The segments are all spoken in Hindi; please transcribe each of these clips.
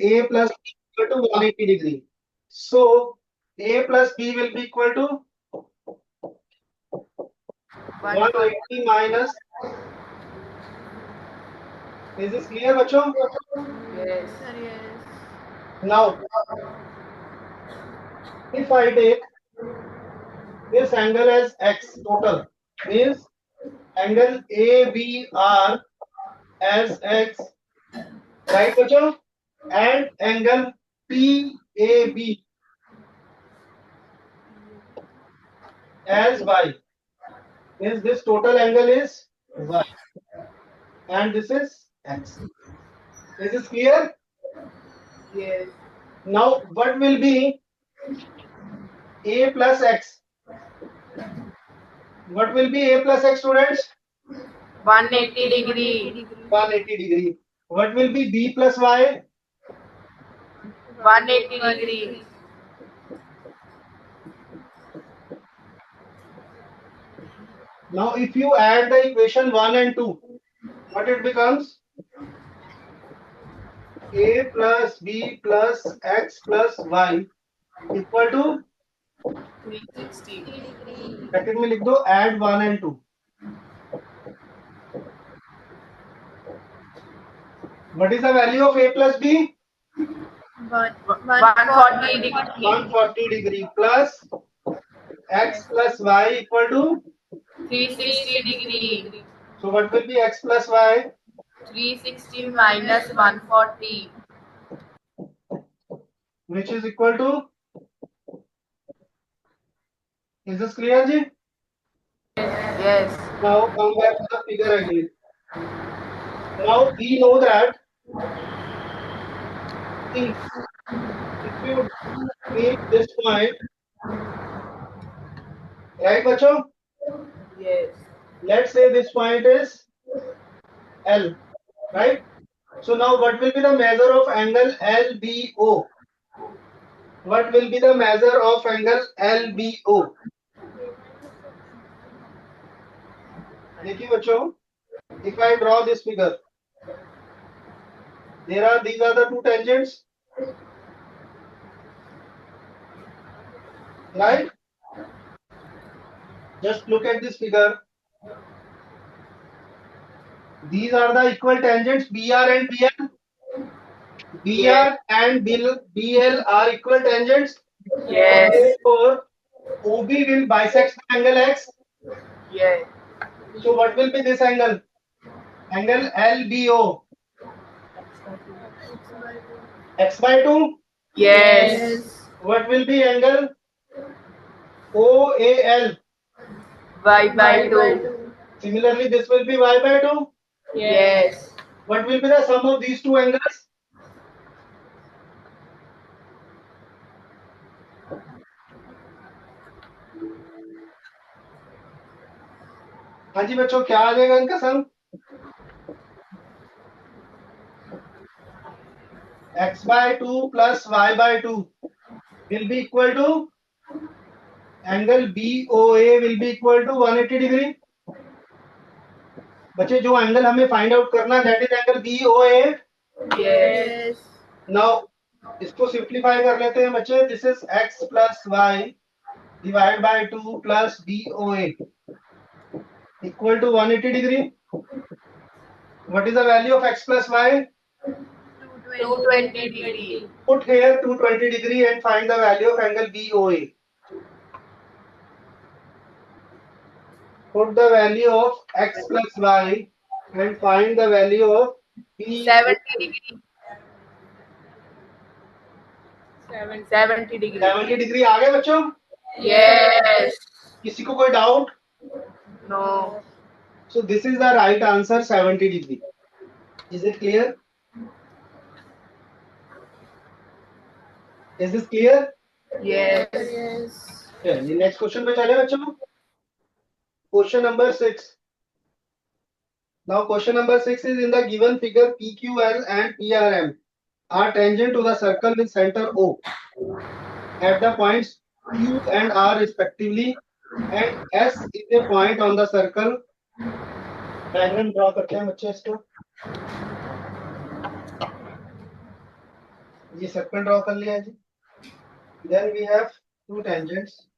A plus B equal to 180 degree. So A plus B will be equal to 180 minus. Is this clear, बच्चों? Yes. Now, if I take this angle as x total, means angle ABR as x, right, बच्चों? And angle PAB as y. Means this total angle is y, and this is x. Is this clear? Yes. Now, what will be A plus x? What will be A plus x, students? 180 degree. 180 degree. What will be B plus y? 180 degree. Now, if you add the equation 1 and 2, what it becomes? A plus B plus x plus y equal to 360. Bracket में लिख दो add 1 and 2. What is the value of A plus B? 140 degree. 140 degree plus x plus y equal to. 360 degree. So what will be x plus y? 360 minus 140. Which is equal to. Is this clear, ji? Yes. Now come back to the figure again. Now we know that if you take this point, right, bachcho? Yes. Let's say this point is L, right? So now what will be the measure of angle LBO? What will be the measure of angle LBO? देखिए बच्चों, if I draw this figure, these are the two tangents, right? Just look at this figure. These are the equal tangents BR and BL. BR and BL are equal tangents. Yes. Therefore, OB will bisect the angle X. Yes. So what will be this angle? Angle LBO. X by 2. Yes. What will be angle OAL? Y by 2. Similarly, this will be Y by 2. Yes. What will be the sum of these two angles? हाँ जी बच्चों, क्या आ जाएगा इनका सम? X by 2 plus Y by 2 will be equal to angle BOA will be equal to 180 degree. बच्चे जो एंगल हमें फाइंड आउट करना है that is angle BOA. Yes. Now इसको सिंप्लीफाई कर लेते हैं बच्चे. This is x plus y divided by 2 plus BOA equal to 180 degree. What is the value of x plus y? 220 degree. Put here 220 degree and find the value of angle BOA. Put the value of x plus y and find the value of B. 70 degree. 70 degree. 70 degree आ गए बच्चों? Yes. किसी को कोई doubt? No. So this is the right answer, 70 degree. Is it clear? Is this clear? Yes. चलिए नेक्स्ट क्वेश्चन पे चले बच्चों. Question number 6. Now question number 6 is in the given figure PQL and PRM are tangent to the circle with center O at the points Q and R respectively, and S is a point on the circle. Diagram draw करते हैं बच्चे इसको. ये सर्कल ड्रॉ कर लिया जी. Then we have two tangents.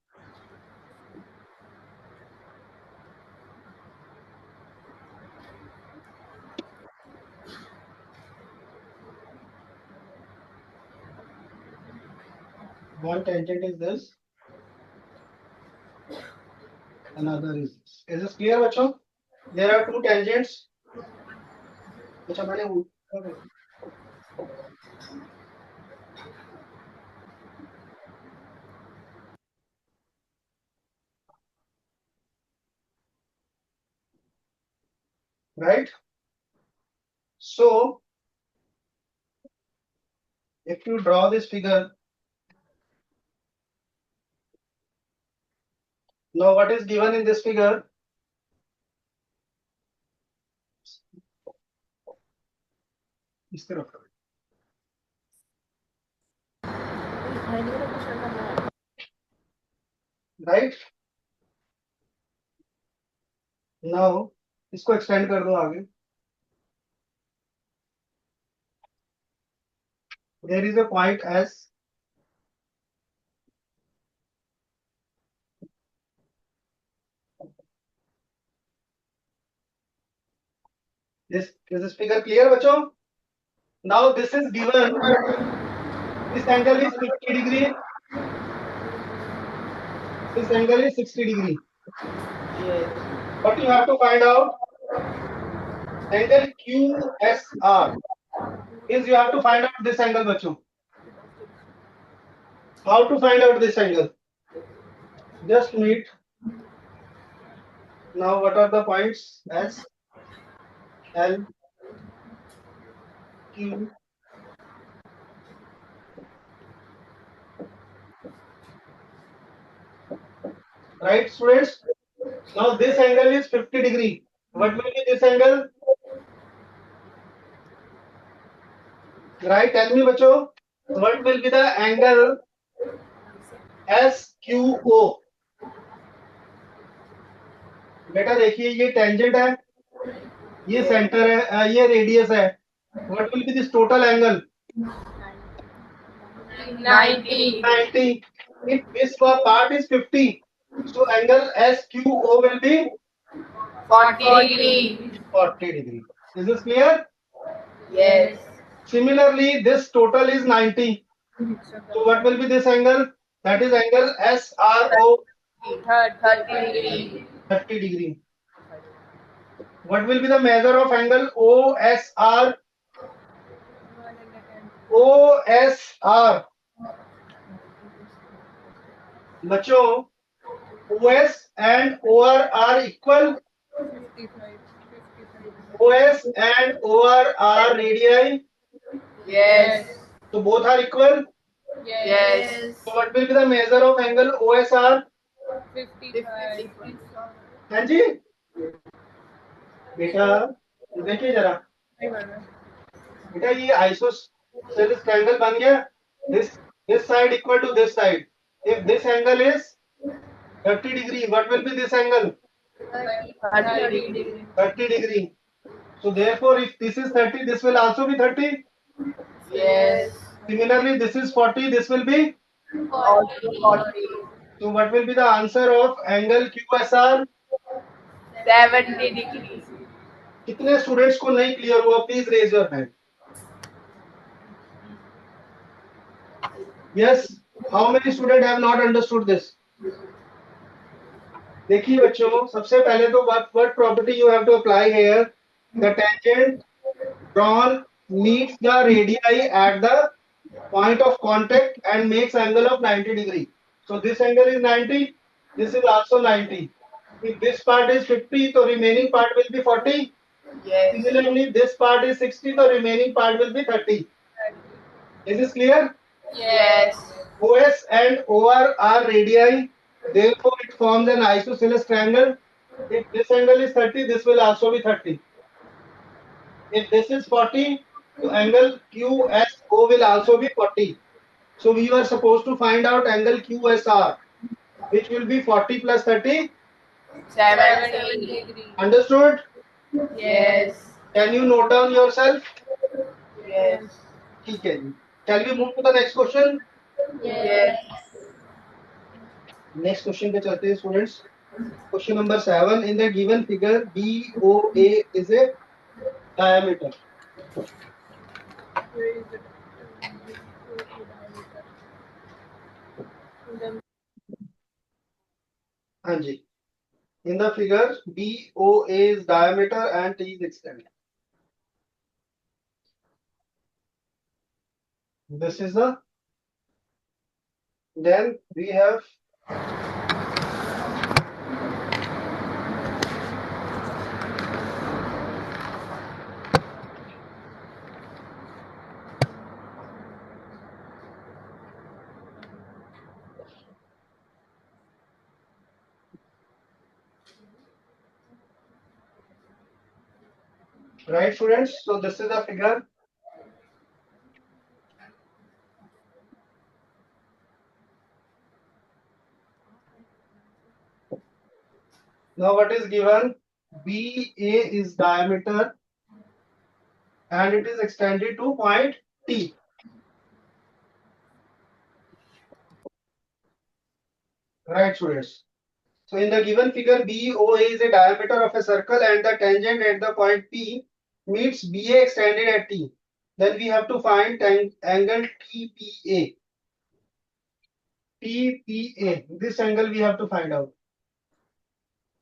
One tangent is this, another is this. Is this clear, बच्चों? There are two tangents. अच्छा मैंने right? So if you draw this figure, now what is given in this figure? इस तरफ right? Now इसको extend कर दो आगे. There is a point S. Is this figure clear, बच्चों? Now this is given. This angle is 50 degree. This angle is 60 degree. Yes. But you have to find out angle QSR. Is you have to find out this angle, बच्चों. How to find out this angle? Just meet. Now what are the points? S, L, Q. Right, students? Now this angle is 50 degree. What will be this angle? Right, tell me, बच्चों. What will be the angle SQO? बेटा देखिए ये टेंजेंट है, ये सेंटर है, ये रेडियस है. What will be this total angle? 90. 90. If this part is 50, so angle SQO will be 40 degree. 40 degree. Is this clear? Yes. Similarly, this total is 90. So what will be this angle? That is angle SRO, 30 degree. 30 degree. What will be the measure of angle OSR? OSR. बच्चों, OS and OR are equal. OS and OR are radii. Yes. So both are equal. Yes. So what will be the measure of angle OSR? 55. हाँ जी बेटा देखिए जरा बेटा ये आइसोसेलेस ट्रायंगल बन गया. This side equal to this side. If this angle is 30 degree, what will be this angle? 30 degree. 30 degree. So therefore, if this is 30, this will also be 30. Yes. Similarly, this is 40, this will be. 40. So what will be the answer of angle QSR? 70 degree. कितने स्टूडेंट्स को नहीं क्लियर हुआ? Please raise your hand. Yes, how many students have not understood this? देखिए बच्चों, सबसे पहले तो what property you have to apply here? The tangent drawn meets the radii at the point of contact and makes angle of 90 degree. So this angle is 90. This is also 90. If this part is 50, the remaining part will be 40. Yes. Similarly, this part is 60, the remaining part will be 30. Is this clear? Yes. OS and OR are radii. Therefore, it forms an isosceles triangle. If this angle is 30, this will also be 30. If this is 40, the angle QSO will also be 40. So we were supposed to find out angle QSR, which will be 40 plus 30. 70 degree. Understood? Yes. Can you note down yourself? Yes. ठीक है जी. Shall we move to the next question? Yes. Next question पे चलते हैं students. Question number 7. In the given figure, BOA is a diameter. हाँ जी. In the figure, BOA is diameter and T is extent. This is the. Then we have. Right, students? So this is the figure. Now what is given? BA is diameter and it is extended to point T. Right, students? So in the given figure, BOA is a diameter of a circle and the tangent at the point P meets BA extended at T. Then we have to find angle TPA. TPA. This angle we have to find out.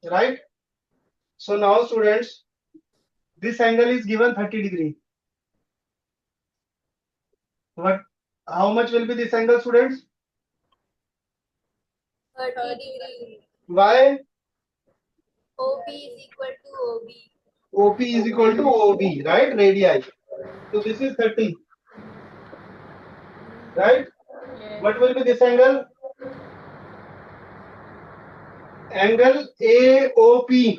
Right? So now students, this angle is given 30 degree. What? How much will be this angle, students? 30 degree. Why? OP is equal to OB. OP is equal to OB, right? Radii. So this is 30. Right? What will be this angle? Angle AOP.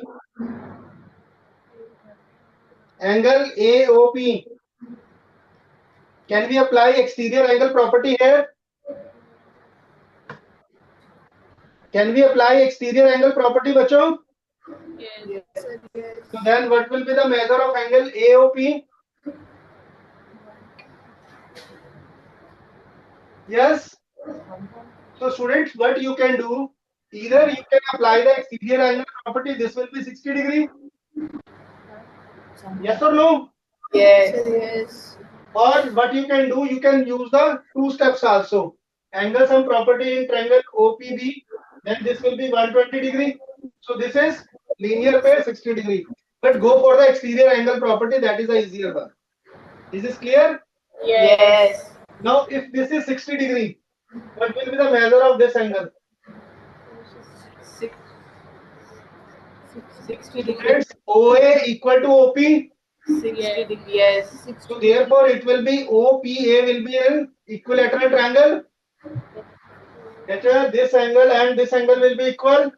Angle AOP. Can we apply exterior angle property here? Can we apply exterior angle property, bachcho? Yes. So then what will be the measure of angle AOP? Yes. So students, what you can do, either you can apply the exterior angle property, this will be 60 degree. Yes or no? Yes. Or what you can do, you can use the two steps also. Angle sum property in triangle OPB, then this will be 120 degree. So this is linear pair 60 degree. But go for the exterior angle property, that is the easier one. Is this clear? Yes. Now if this is 60 degree, what will be the measure of this angle? 60 degree. Students, OA equal to OP. 60 degree. Yes. So therefore it will be OPA will be an equilateral triangle. This angle and this angle will be equal.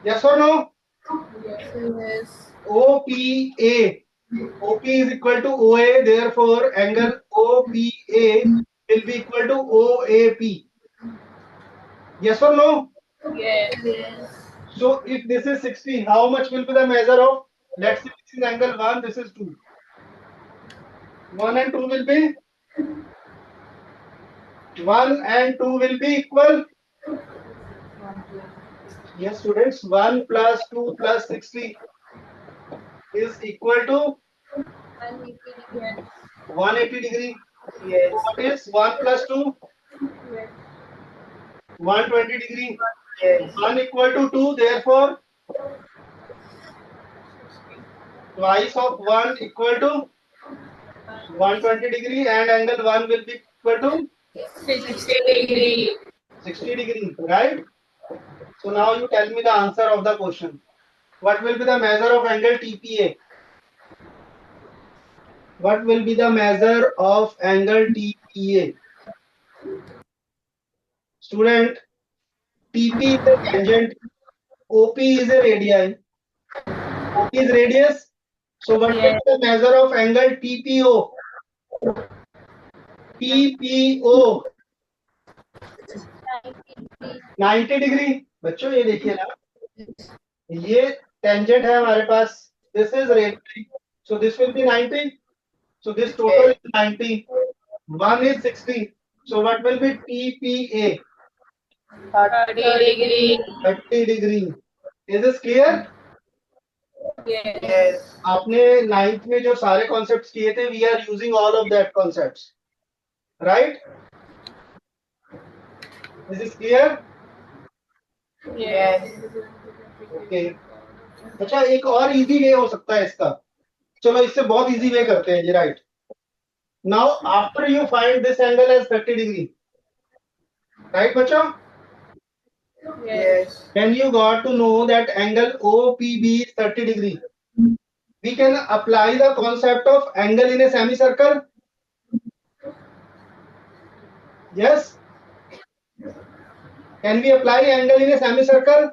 Yes or no? Yes. OPA. OP is equal to OA. Therefore, angle OPA will be equal to OAP. Yes or no? Yes. So if this is 60, how much will be the measure of? Let's say this is angle 1, this is 2. 1 and 2 will be? 1 and 2 will be equal. Yes, students, 1 plus 2 plus 60 is equal to 180 degree. Yes. What is 1 plus 2? 120 degree. Yes. 1 equal to 2, therefore twice of 1 equal to 120 degree and angle 1 will be equal to 60 degree. 60 degree, right? So now you tell me the answer of the question. What will be the measure of angle TPA? What will be the measure of angle TPA? Student, TP is a tangent, OP is a radii, OP is radius. So what will be the measure of angle TPO? TPO 90 degree. बच्चों ये देखिए ना, ये टेंजेंट है हमारे पास. This is radius, so this will be 90. So this total is 90. 1 is 60. So what will be TPA? 30 degree. 30 degree. Is this clear? Yes. आपने 9th में जो सारे concepts किए थे, we are using all of that concepts, right? Is this clear? Yes. Okay. अच्छा, एक और easy way हो सकता है इसका. चलो इससे बहुत easy way करते हैं जी, right? Now after you find this angle as 30 degree, right बच्चों? Yes. When you got to know that angle OPB is 30 degree, we can apply the concept of angle in a semicircle. Yes. Can we apply angle in a semicircle?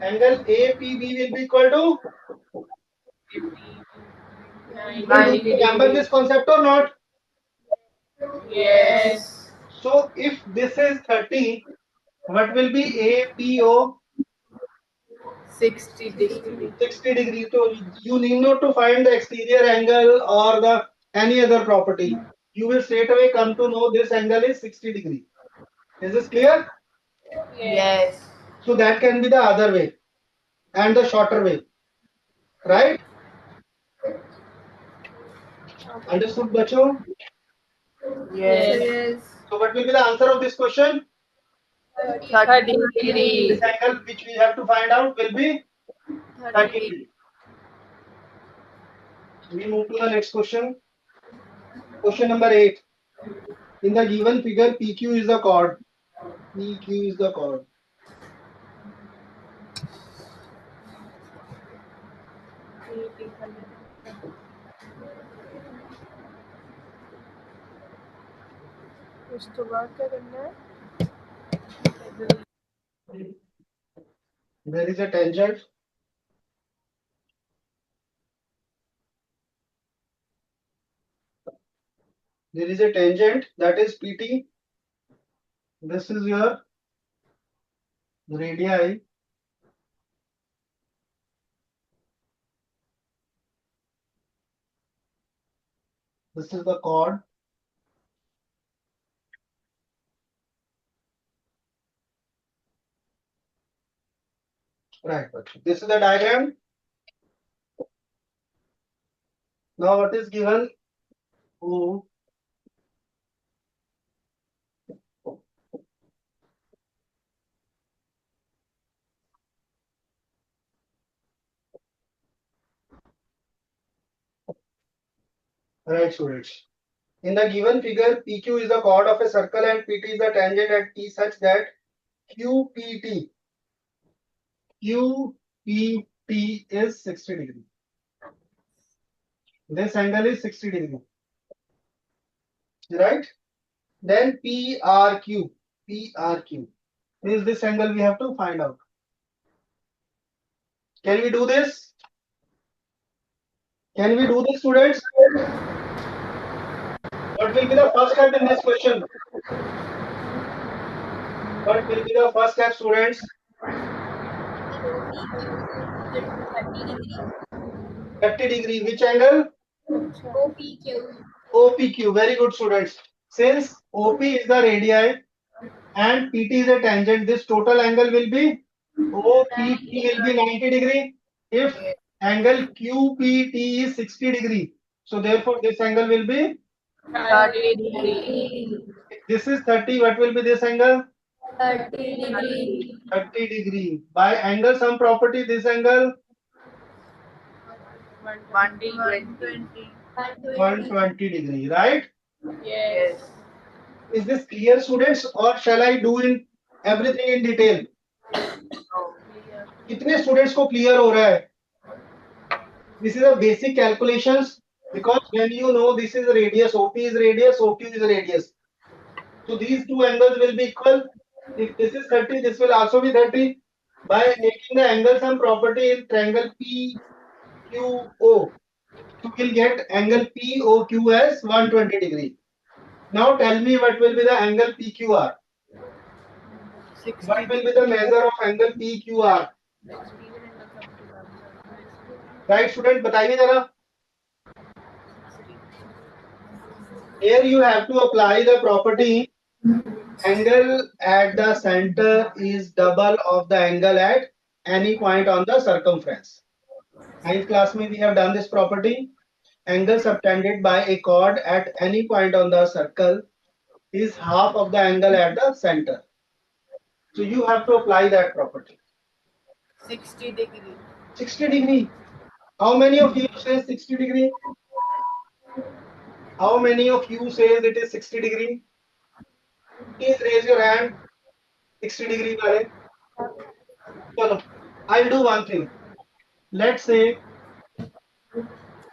Angle APB will be equal to. Remember this concept or not? Yes. So if this is 30, what will be APO? 60 degree. 60 degree. So you need not to find the exterior angle or the any other property. You will straight away come to know this angle is 60 degree. Is this clear? Yes. So that can be the other way and the shorter way, right? Understood, bacho? Yes. So what will be the answer of this question? 30 degree. This angle which we have to find out will be 30 degree. We move to the next question. Question number 8. In the given figure, PQ is the chord. PQ is the chord. उसके बाद क्या करना है? There is a tangent. There is a tangent that is PT. This is your radii. This is the chord. Right. This is the diagram. Now what is given? O. Right, students. In the given figure, PQ is the chord of a circle and PT is the tangent at T such that QPT is 60 degree. This angle is 60 degree. Right? Then PRQ is this angle we have to find out. Can we do this? Can we do this, students? What will be the first step in this question? What will be the first step, students? 30 degree. Which angle? OPQ. OPQ. Very good, students. Since OP is the radii and PT is a tangent, this total angle will be OPT will be 90 degree. If angle QPT is 60 degree, so therefore this angle will be 30 degree. this is 30. What will be this angle? 30 degree. 30 degree. By angle sum property, this angle 120. 120 degree, right? Yes. Is this clear, students, or shall I do in everything in detail? कितने students को clear हो रहा है? This is a basic calculations because when you know this is radius, OP is radius, OQ is radius. So these two angles will be equal. If this is 30, this will also be 30. By making the angle sum property in triangle PQO, you will get angle POQ as 120 degree. Now tell me what will be the angle PQR? What will be the measure of angle PQR? Right student, बताइए जरा. Here you have to apply the property angle at the center is double of the angle at any point on the circumference. 9th class में we have done this property. Angle subtended by a chord at any point on the circle is half of the angle at the center. So you have to apply that property. 60 degree. 60 degree. How many of you say 60 degree? How many of you says it is 60 degree? Please raise your hand. 60 degree वाले. चलो, I'll do one thing. Let's say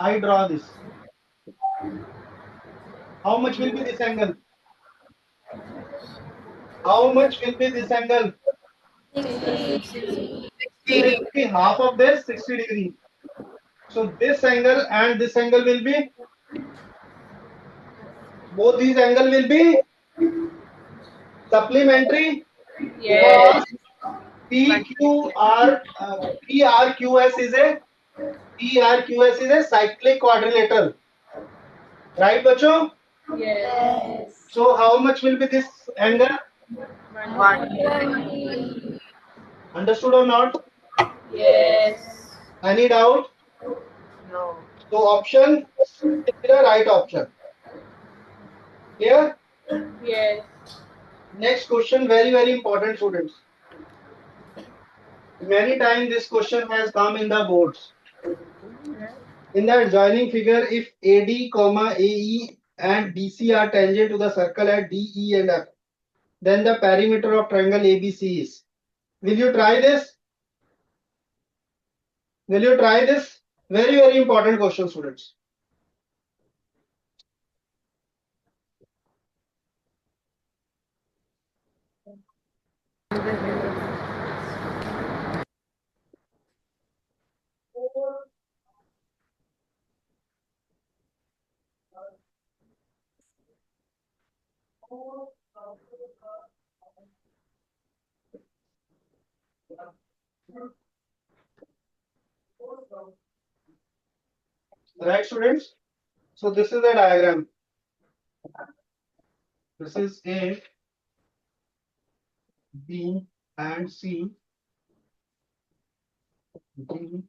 I draw this. How much will be this angle? How much will be this angle? 60. It will be half of this 60 degree. So this angle and this angle will be, both these angle will be supplementary. Yes. PQR, PRQS is a cyclic quadrilateral. Right, बच्चों? Yes. So how much will be this angle? 120. Understood or not? Yes. Any doubt? No. So option is the right option. Clear? Yes. Next question, very very important, students. Many times this question has come in the boards. In the adjoining figure, if AD, comma AE and BC are tangent to the circle at DE and F, then the perimeter of triangle ABC is. Will you try this? Will you try this? Very very important question, students. Right, students? So this is the diagram. This is A, B, and C. D,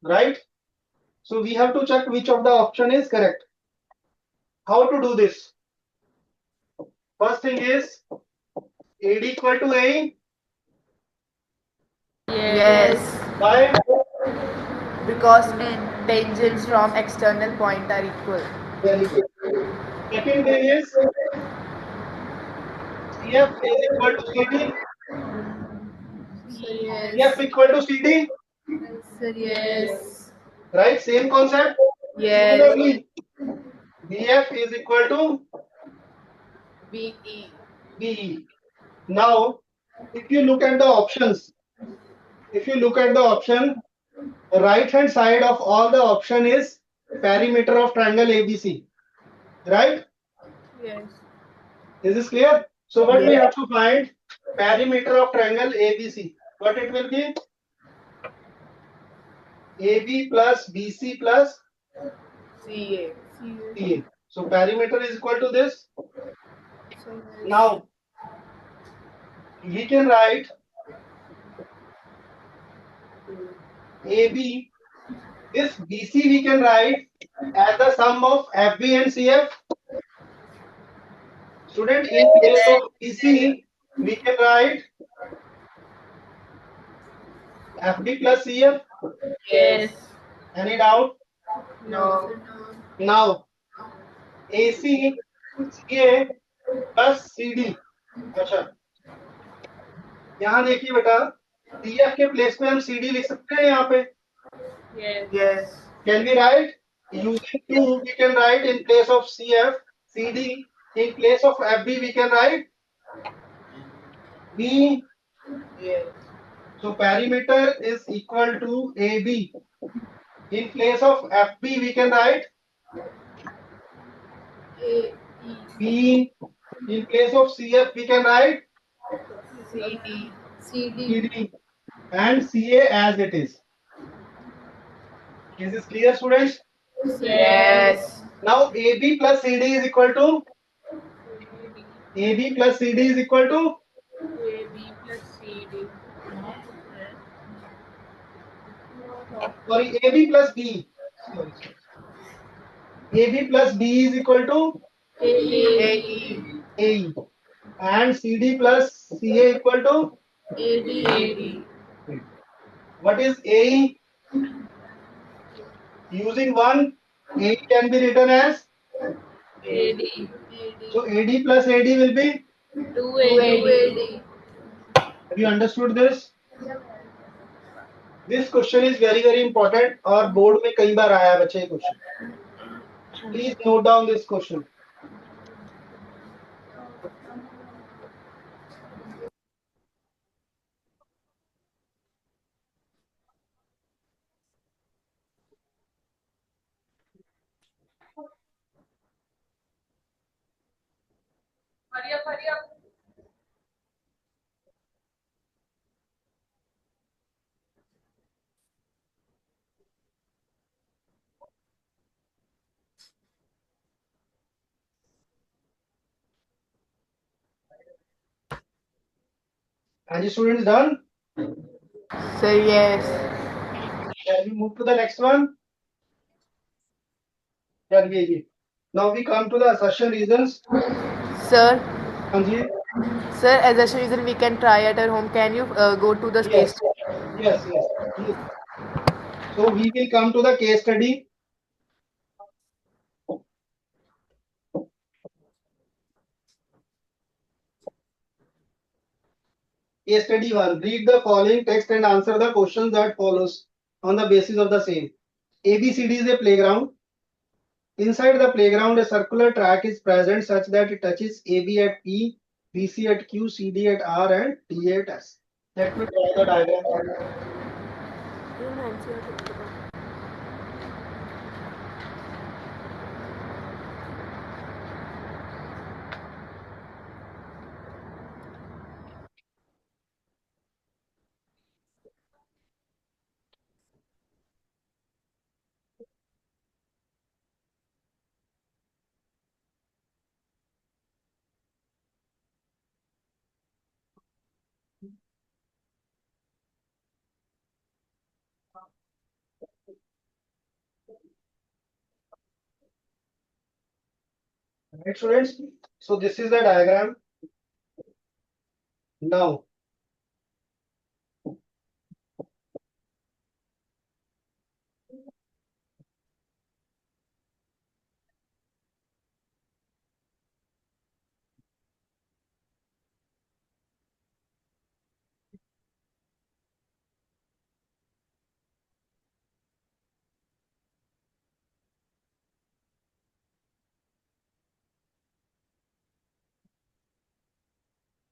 right? So we have to check which of the option is correct. How to do this? First thing is AD equal to A. Yes. Why? Because tangents from external point are equal. Very good. Second thing is CF is equal to CD. CF equal to CD. Yes. Right? Same concept. Yes. Similarly, BF is equal to BE. BE. Now, if you look at the options, the right hand side of all the option is perimeter of triangle ABC. Right? Yes. Is this clear? So what we have to find? Perimeter of triangle ABC. What it will be? AB plus BC plus CA. CA. So perimeter is equal to this. Now we can write AB. This BC we can write as the sum of FB and CF. Student, in place of BC we can write FB plus CF. Yes. Any doubt? No. Now AC CA plus CD. अच्छा, यहाँ देखिए बेटा, CF के प्लेस पे हम CD लिख सकते हैं यहाँ पे. Yes. Can we write? Using 2 we can write in place of CF CD. In place of FB we can write B. Yes. So perimeter is equal to AB. In place of FB we can write B. In place of CF we can write CD. CD and CA as it is. Is this clear, students? Yes. Now AB plus CD is equal to AB plus CD is equal to AB plus CD. sorry AB plus B. Sorry. AB plus B is equal to AE. AE and CD plus CA equal to AD. what is AE? Using one, AE can be written as AD. so AD plus AD will be. 2AD. Have you understood this? This question is very important और बोर्ड में कई बार आया बच्चे ये question. Please note down this question. Hurry up. Are you students done? Sir, yes. Shall we move to the next one? Shall we? Now we come to the assertion reasons. Sir, Anji? sir, as a reason we can try at our home. Can you go to the Yes. case? Yes. So we will come to the case study. Case study 1. Read the following text and answer the questions that follows on the basis of the same. ABCD is a playground. Inside the playground, a circular track is present such that it touches AB at P, BC at Q, CD at R, and D at S. Let me draw the diagram. Right, students? So this is the diagram. Now,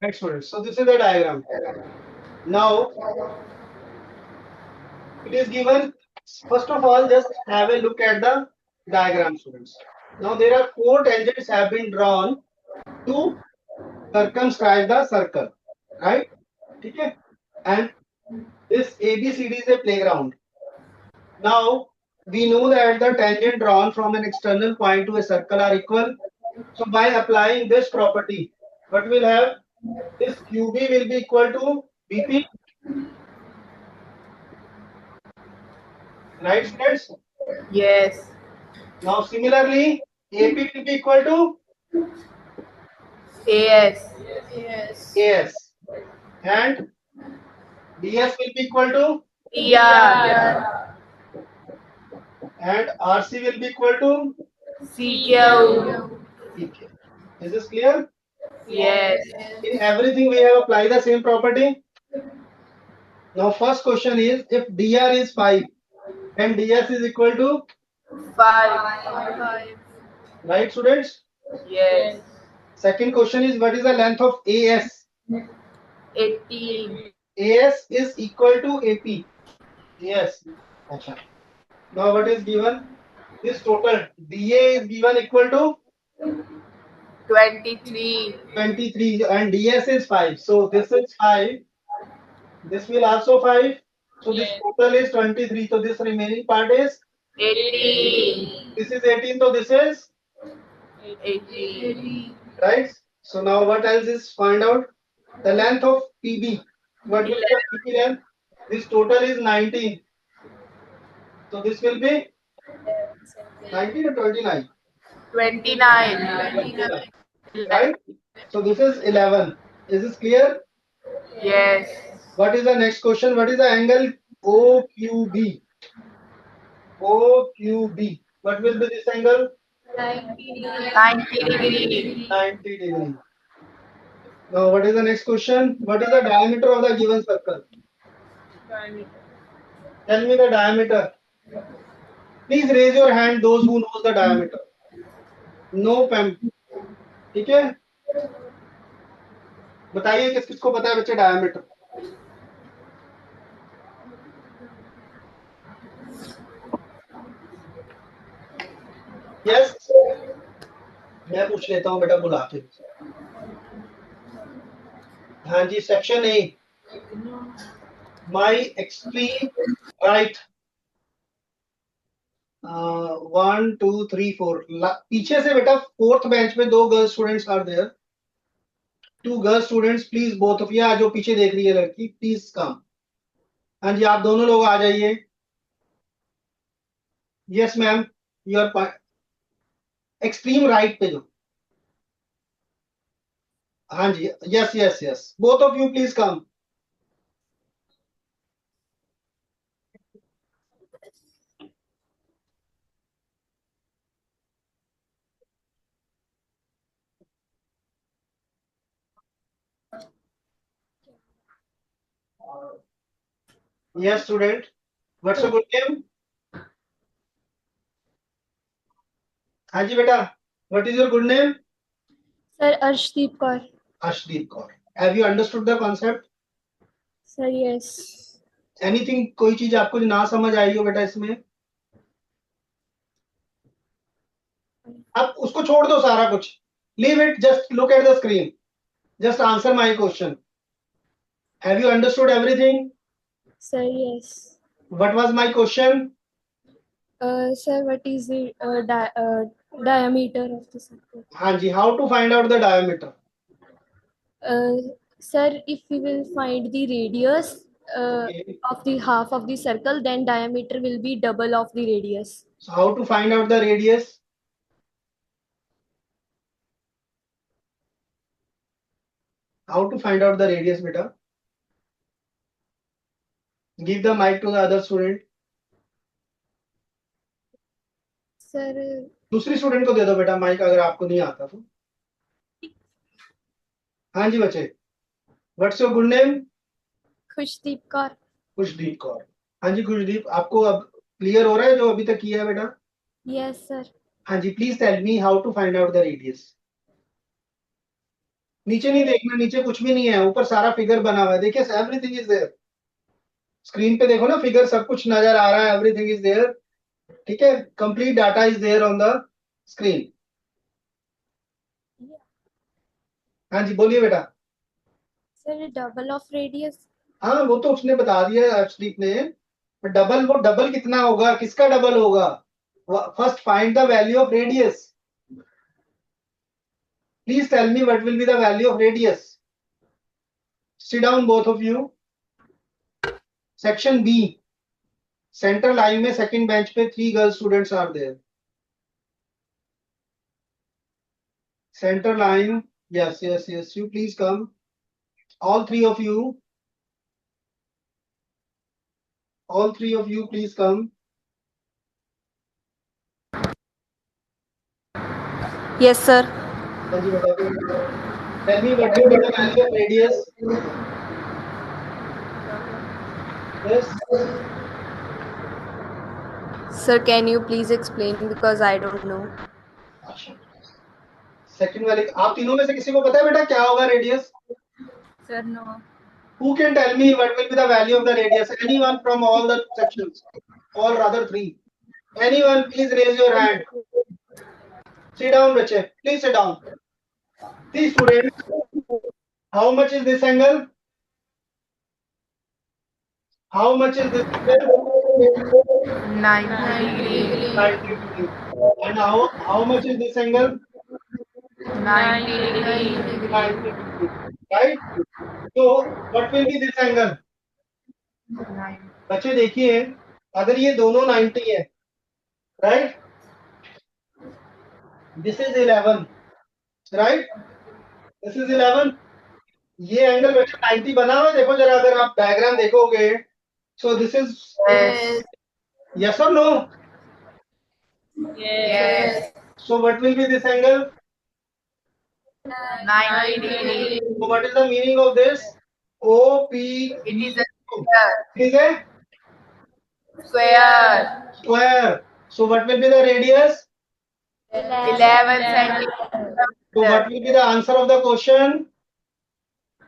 right, students. So this is the diagram. Now, it is given. First of all, just have a look at the diagram, students. Now there are 4 tangents have been drawn to circumscribe the circle, right? Okay. And this ABCD is a playground. Now we know that the tangent drawn from an external point to a circle are equal. So by applying this property, what will have this QB will be equal to BP, right, students? Yes. Now similarly, AP will be equal to AS. AS and DS will be equal to PR. and RC will be equal to CQ. PK. Is this clear? Yes. In everything we have applied the same property. Now first question is if DR is 5 and DS is equal to 5. right, students? Yes. Second question is what is the length of AS? 18. AS is equal to AP. Yes. Achha. Now what is given? This total DA is given equal to 23. 23 and ds is 5, so this is 5, this will also 5, so this Yes. total is 23, so this remaining part is 18. this is 18, so this is 18. right. So now what else is find out the length of PB. What will be the PB length? This total is 19, so this will be 19 or 29. 29. 29, right? So this is 11. Is this clear? Yes. What is the next question? What is the angle OQB? OQB. What will be this angle? 90 degree. 90 degree. 90 degree. Now what is the next question? What is the diameter of the given circle? Tell me the diameter. Please raise your hand those who knows the diameter. No पैम, ठीक है? बताइए किस किसको पता है बच्चे डायमीटर? यस, मैं पूछ लेता हूँ बेटा बुला के. हाँ जी, section A. My extreme right. 1 2 3 4. पीछे से बेटा फोर्थ बेंच पे 2 girl students are there. 2 girl students please both of you, जो पीछे देख रही है लड़की प्लीज कम. हाँ जी, आप दोनों लोग आ जाइए. Yes ma'am, your extreme right पे जो. हाँ जी, yes yes yes, both of you please come. Yes student, what's your good name? हाँ जी बेटा, what is your good name? Sir, Arshdeep Kaur. Ashdeep Kaur. Have you understood the concept? Sir, yes. Anything, कोई चीज आपको जो ना समझ आई हो बेटा इसमें? अब उसको छोड़ दो सारा कुछ. Leave it, just look at the screen. Just answer my question. Have you understood everything? Sir, yes. What was my question? Sir, what is the diameter of the circle? हाँ जी, how to find out the diameter? Sir, if we will find the radius of the half of the circle, then diameter will be double of the radius. So how to find out the radius? How to find out the radius beta? Give the mic to the other student. Sir, दूसरी स्टूडेंट को दे दो बेटा माइक, अगर आपको नहीं आता तो. हाँ जी बच्चे, what's your good name? Khushdeep Kaur. Khushdeep Kaur. हाँ जी खुशदीप, आपको अब क्लियर हो रहा है जो अभी तक किया है बेटा? Yes, sir. हाँ जी, please tell me how to find out the radius. नीचे नहीं देखना, नीचे कुछ भी नहीं है, ऊपर सारा फिगर बना हुआ है. देखिए एवरीथिंग इज देयर. स्क्रीन पे देखो ना, फिगर सब कुछ नजर आ रहा है, एवरीथिंग इज देयर. ठीक है, complete data is there on the screen. हाँ जी बोलिए बेटा. Sir, double of radius. हाँ वो तो उसने बता दिया अर्शदीप ने. डबल, वो डबल कितना होगा, किसका डबल होगा? First find the value of radius. Please tell me what will be the value of radius. Sit down both of you. Section B, centre line में सेकंड बेंच पे 3 girl students are there. Centre line, yes yes yes, you please come, all 3 of you, all 3 of you please come. Yes, sir. हाँ जी बेटा, tell me what will be the value of radius. Yes, Sir, can you please explain because I don't know. Second वाले, आप तीनों में से किसी को पता है बेटा क्या होगा radius? Sir, no. Who can tell me what will be the value of the radius? Anyone from all the sections, or rather 3. Anyone, please raise your hand. Sit down बच्चे, please sit down. See students, how much is this angle? How much is this angle? 90 degree. 90 degree. And how much is this angle? 90 degree. 90 degree. Right? So what will be this angle? बच्चे देखिए, अगर ये दोनों 90 है, right, this is 11, right, this is 11, ये एंगल बच्चे 90 बना हुआ है, देखो जरा, अगर आप डायग्राम देखोगे, so this is, Yes. Yes और no? Yes. So what will be this angle? 90 degree. So what is the meaning of this? OP It is a square. is a Square. square. So what will be the radius? 11 centimeters. So what will be the answer of the question?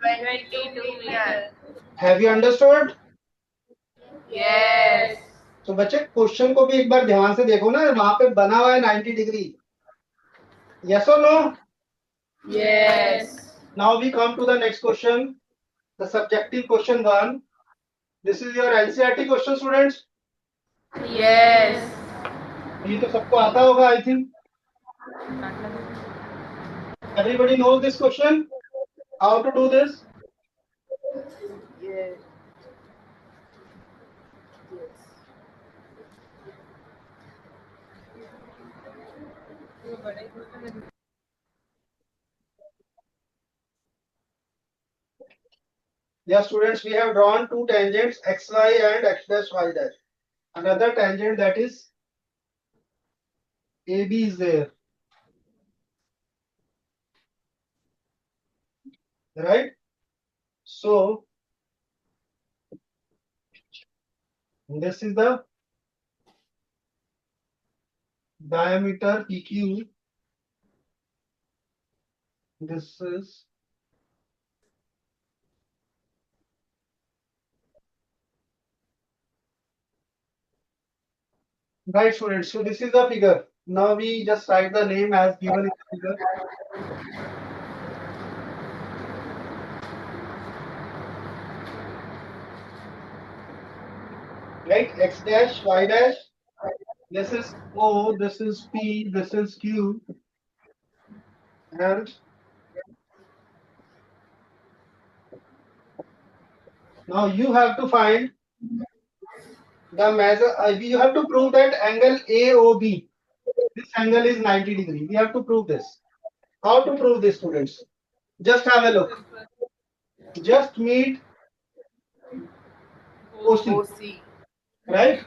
22 meters. Have you understood? Yes. तो बच्चे क्वेश्चन को भी एक बार ध्यान से देखो ना, वहां पे बना हुआ है 90 डिग्री, यस और no? Yes. Now we come to the next question, the subjective question 1. This is your NCERT question students. Yes. ये तो सबको आता होगा, I think everybody knows this question, how to do this. Yes. Yeah, students, we have drawn two tangents, xy and x dash y dash. Another tangent, that is AB, is there, right? So this is the diameter PQ. This is right, students. So this is the figure. Now we just write the name as given in the figure. Right, x dash, y dash. This is O, this is P, this is Q, and now you have to find the measure. You have to prove that angle AOB. This angle is 90 degree. We have to prove this. How to prove this, students? Just have a look. Just meet OC, OC. right?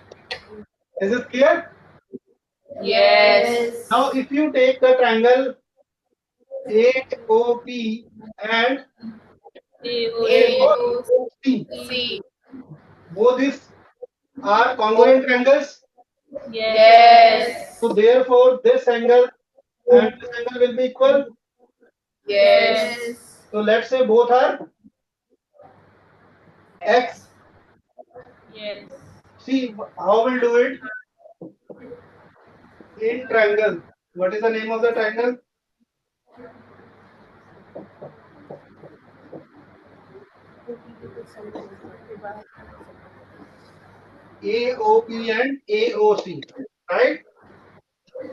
Is it clear? Yes. Now, if you take the triangle AOP and AOC, C. both these are congruent triangles. Yes. So therefore, this angle and this angle will be equal. Yes. So let's say both are x. Yes. See how we'll do it in triangle. What is the name of the triangle? AOP and AOC, right?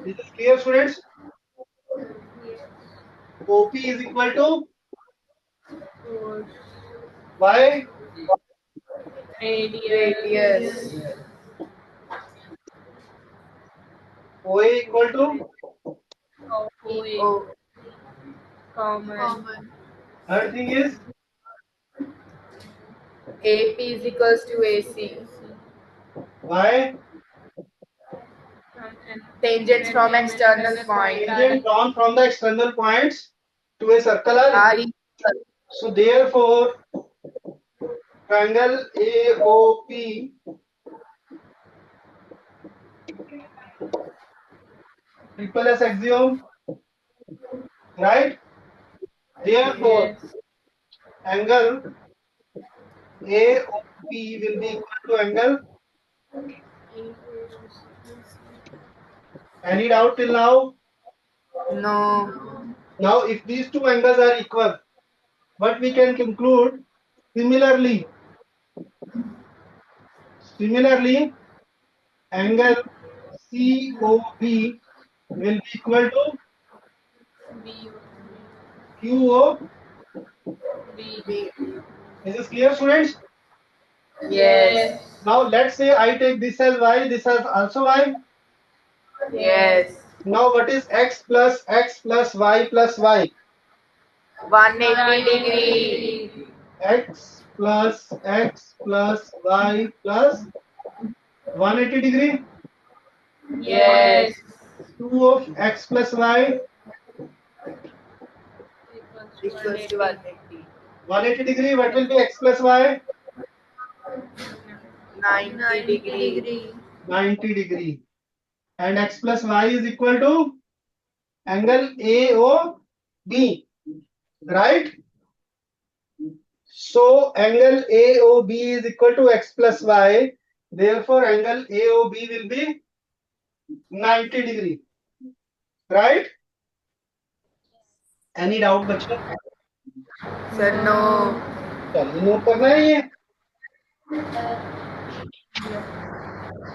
This is clear, students? OP is equal to y, Radius. OA equal to, O. Common. third thing is AP is equals to AC. y, Tangents from external point tangent drawn from the external points to a circle are are equal. equal. So therefore, triangle AOP triple S axiom, right? Therefore, angle AOP will be equal to angle. Any doubt till now? No. Now, if these two angles are equal, what we can conclude? Similarly, angle COB will be equal to QOB. Is this clear, students? Yes. Now, let's say I take this as y, this as also y. Yes. Now, what is x plus y plus y? 180 degree. X plus y plus 180 degree. Yes. 2 of x plus y, Equals to 180. 180 degree. What will be x plus y? 90 degree. 90 degree. And x plus y is equal to angle AOB, right? So angle AOB is equal to x plus y. Therefore, angle AOB will be 90 degree, right? Any doubt, बच्चों? Sir, no. चलिए नोट करना है ये.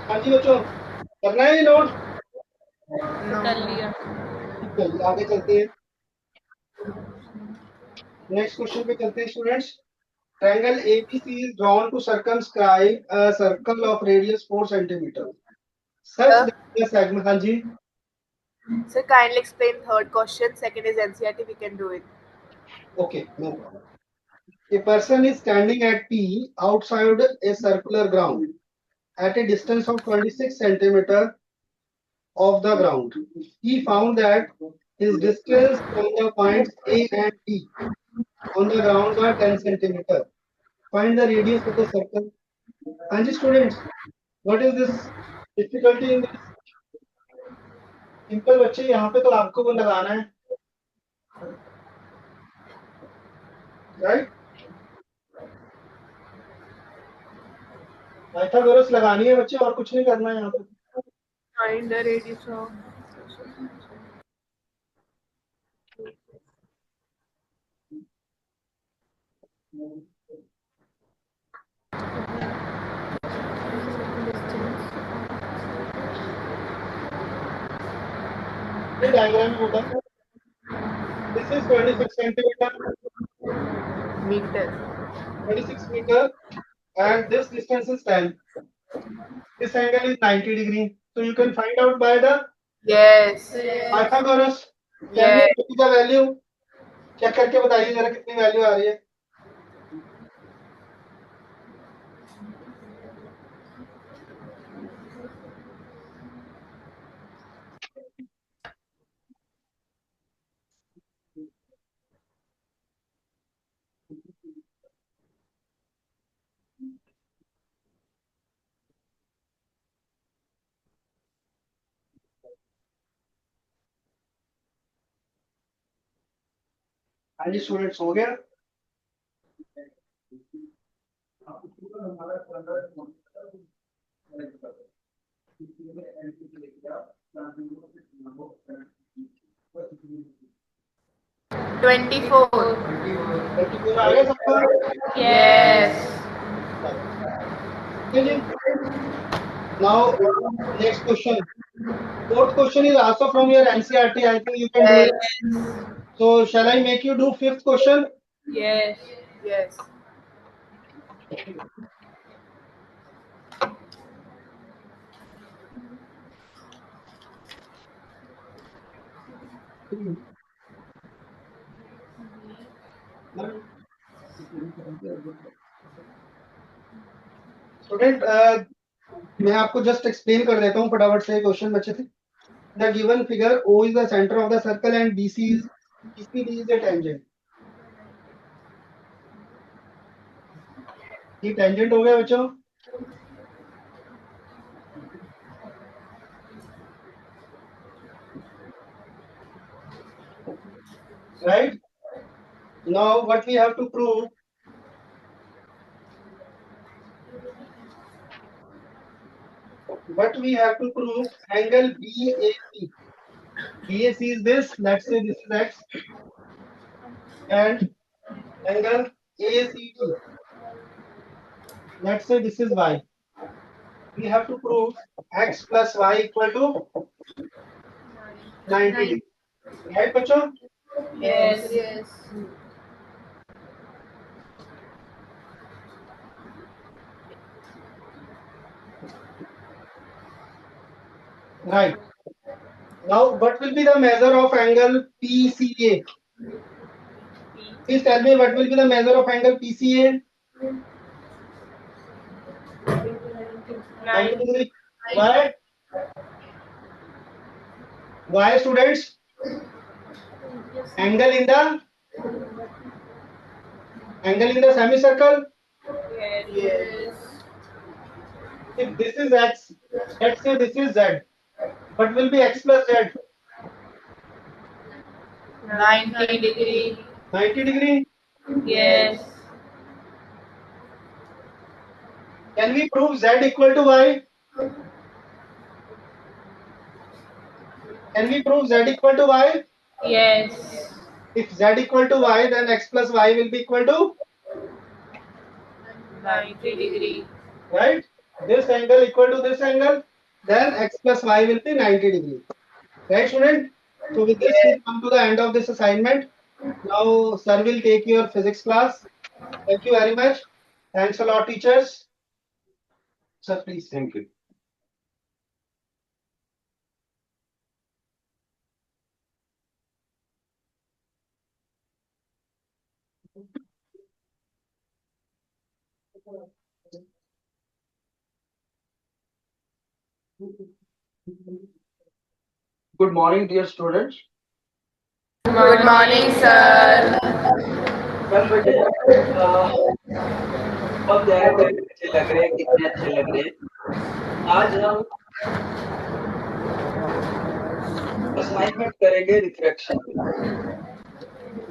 हाँ जी बच्चों, करना है ये नोट. No. चलिए आगे चलते हैं. नेक्स्ट क्वेश्चन पे चलते हैं students. Triangle ABC is drawn to circumscribe a circle of radius 4 centimeters. Such Sir? that the segment, हाँ जी. Sir, kindly explain third question. Second is NCERT. We can do it. Okay, no problem. A person is standing at P outside a circular ground at a distance of 26 centimeter of the ground. He found that his distance from the points A and B on the ground are 10 centimeter. Find the radius of the circle. हाँ जी students, what is this difficulty in this? Simple बच्चे, यहाँ पे तो आपको वो लगाना है, राइट? पाइथागोरस लगानी है बच्चे, और कुछ नहीं करना है यहाँ पे. Find the radius of. ये डायग्राम में होता है. This is 26 centimeter, Meter. 26 meter, and this distance is 10. This angle is 90 degree. So you can find out by the Yes. Pythagoras. Tell me Yes. what is the value. Check करके बताइए जरा कितनी वैल्यू आ रही है. हाँ जी स्टूडेंट्स, हो गया. Twenty-four. 24 आ गया सबका. Yes. Okay ji. Now next question. Fourth question is also from your NCERT. I think you can do it. So shall I make you do fifth question? Yes. Yes. Student, मैं आपको जस्ट एक्सप्लेन कर देता हूँ फटाफट से क्वेश्चन बच्चे थे. The given figure O is the centre of the circle and BCD is the tangent. ये टेंजेंट हो गया बच्चों. Right. Now what we have to prove. What we have to prove, angle BAC. BAC is this. Let's say this is X, and angle ACD. Let's say this is Y. We have to prove X plus Y equal to 90 degree. Right, बच्चों? Yes. Yes. Right. Now, what will be the measure of angle PCA? Please tell me what will be the measure of angle PCA? 90 degree. Why? Why, students? Angle in the semicircle. Yes. If this is X, let's say this is Z. What will be X plus Z? 90 degree. 90 degree. Yes. Can we prove Z equal to Y? Can we prove Z equal to Y? Yes. If Z equal to Y, then X plus Y will be equal to, 90 degree. right? This angle equal to this angle, then X plus Y will be 90 degree. Right, student? So with this, we come to the end of this assignment. Now, sir will take your physics class. Thank you very much. Thanks a lot, teachers. Sir, please. Thank you. Good morning, dear students. Good morning, sir. कल बेटे अध्याय अच्छे लग रहे हैं, कितने अच्छे लग रहे हैं। आज हम असाइनमेंट करेंगे रिफ्रैक्शन पे,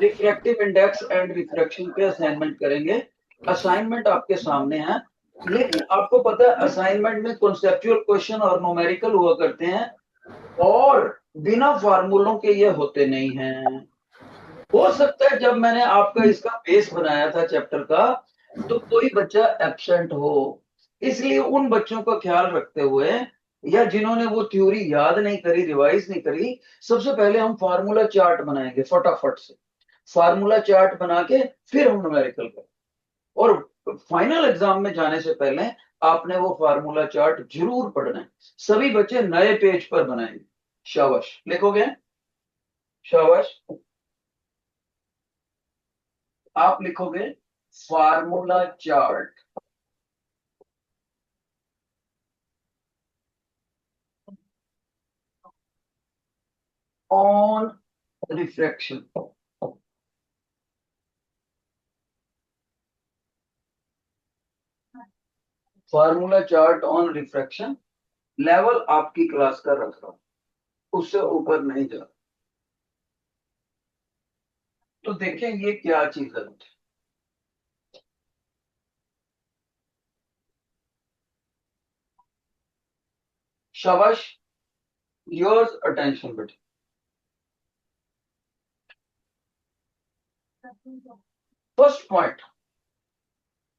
रिफ्रैक्टिव इंडेक्स एंड रिफ्रैक्शन पे असाइनमेंट करेंगे। असाइनमेंट आपके सामने है, लेकिन आपको पता है असाइनमेंट में कॉन्सेप्चुअल क्वेश्चन और न्यूमेरिकल हुआ करते हैं और बिना फार्मूलों के ये होते नहीं हैं। हो सकता है जब मैंने आपका इसका बेस बनाया था चैप्टर का तो कोई बच्चा एब्सेंट हो, इसलिए उन बच्चों का ख्याल रखते हुए या जिन्होंने वो थ्योरी याद नहीं करी, रिवाइज नहीं करी, सबसे पहले हम फार्मूला चार्ट बनाएंगे फटाफट से। फार्मूला चार्ट बना के फिर हम न्यूमेरिकल करें और फाइनल एग्जाम में जाने से पहले आपने वो फार्मूला चार्ट जरूर पढ़ना है। सभी बच्चे नए पेज पर बनाएंगे। शाबाश, लिखोगे? शाबाश, आप लिखोगे formula chart. On refraction. Formula chart on refraction level आपकी क्लास का रखा, उससे ऊपर नहीं जा। तो देखें ये क्या चीज है। शाबाश, योर्स अटेंशन बेटे। First point,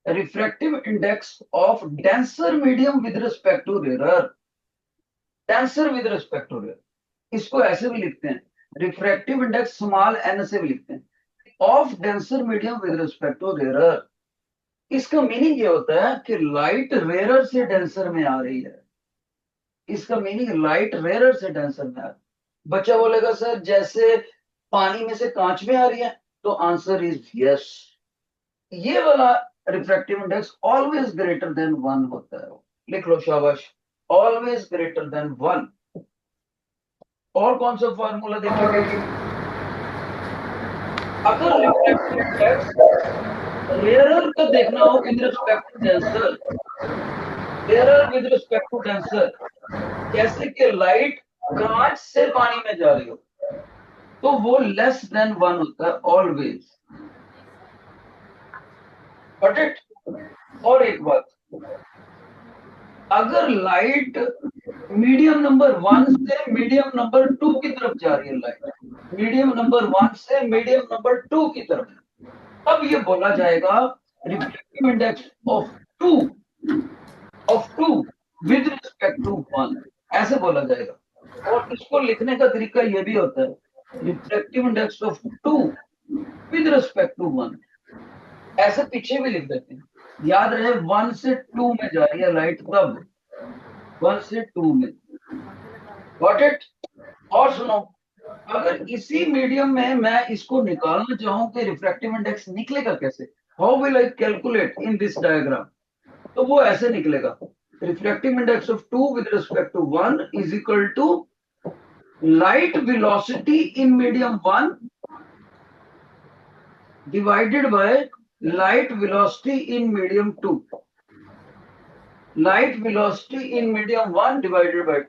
refractive index of denser medium with respect to rarer। denser with respect to rarer, इसको ऐसे भी लिखते हैं, refractive index स्मॉल n से भी लिखते हैं, of denser medium with respect to rarer। इसका मीनिंग ये होता है कि लाइट रेयर से डेंसर में आ रही है। इसका मीनिंग लाइट रेयर से डेंसर में आ रही है। बच्चा बोलेगा सर जैसे पानी में से कांच में आ रही है, तो आंसर इज यस। ये वाला refractive index always greater than 1 होता है। लिख लो शाबाश, ऑलवेज ग्रेटर देन 1। और कौन सा फॉर्मूला देखेंगे? अगर रिफ्रैक्टिव इंडेक्स रेयरर का देखना हो with respect to denser, rarer with respect to denser, जैसे कि लाइट कांच से पानी में जा रही हो, तो वो लेस देन 1 होता है ऑलवेज। Got it? और एक बात, अगर लाइट मीडियम नंबर 1 से मीडियम नंबर 2 की तरफ जा रही है लाइट, मीडियम नंबर 1 से मीडियम नंबर 2 की तरफ, तब ये बोला जाएगा reflective index of two with respect to 1, ऐसे बोला जाएगा। और इसको लिखने का तरीका ये भी होता है, reflective index of two with respect to 1, ऐसे पीछे भी लिख देते हैं। याद रहे 1 से 2 में जा रही है लाइट, तब 1 से 2 में, गॉट इट। और सुनो, अगर इसी मीडियम में मैं इसको निकालना चाहूं कि रिफ्रैक्टिव इंडेक्स निकलेगा कैसे, how will I calculate in this diagram, तो वो ऐसे निकलेगा, refractive index of 2 with respect to 1 is equal to light velocity in medium 1 divided by light velocity in medium 2, light velocity in medium 1 divided by,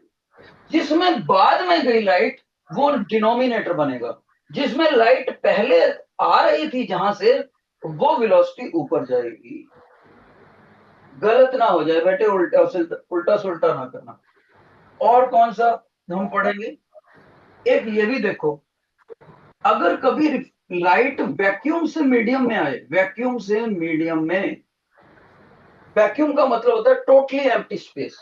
जिसमें बाद में गई लाइट वो डिनोमिनेटर बनेगा, जिसमें लाइट पहले आ रही थी जहां से, वो वेलोसिटी ऊपर जाएगी। गलत ना हो जाए बेटे, उल्टा सुल्टा ना करना। और कौन सा हम पढ़ेंगे, एक ये भी देखो, अगर कभी लाइट वैक्यूम से मीडियम में आए, वैक्यूम से मीडियम में, वैक्यूम का मतलब होता है totally empty space,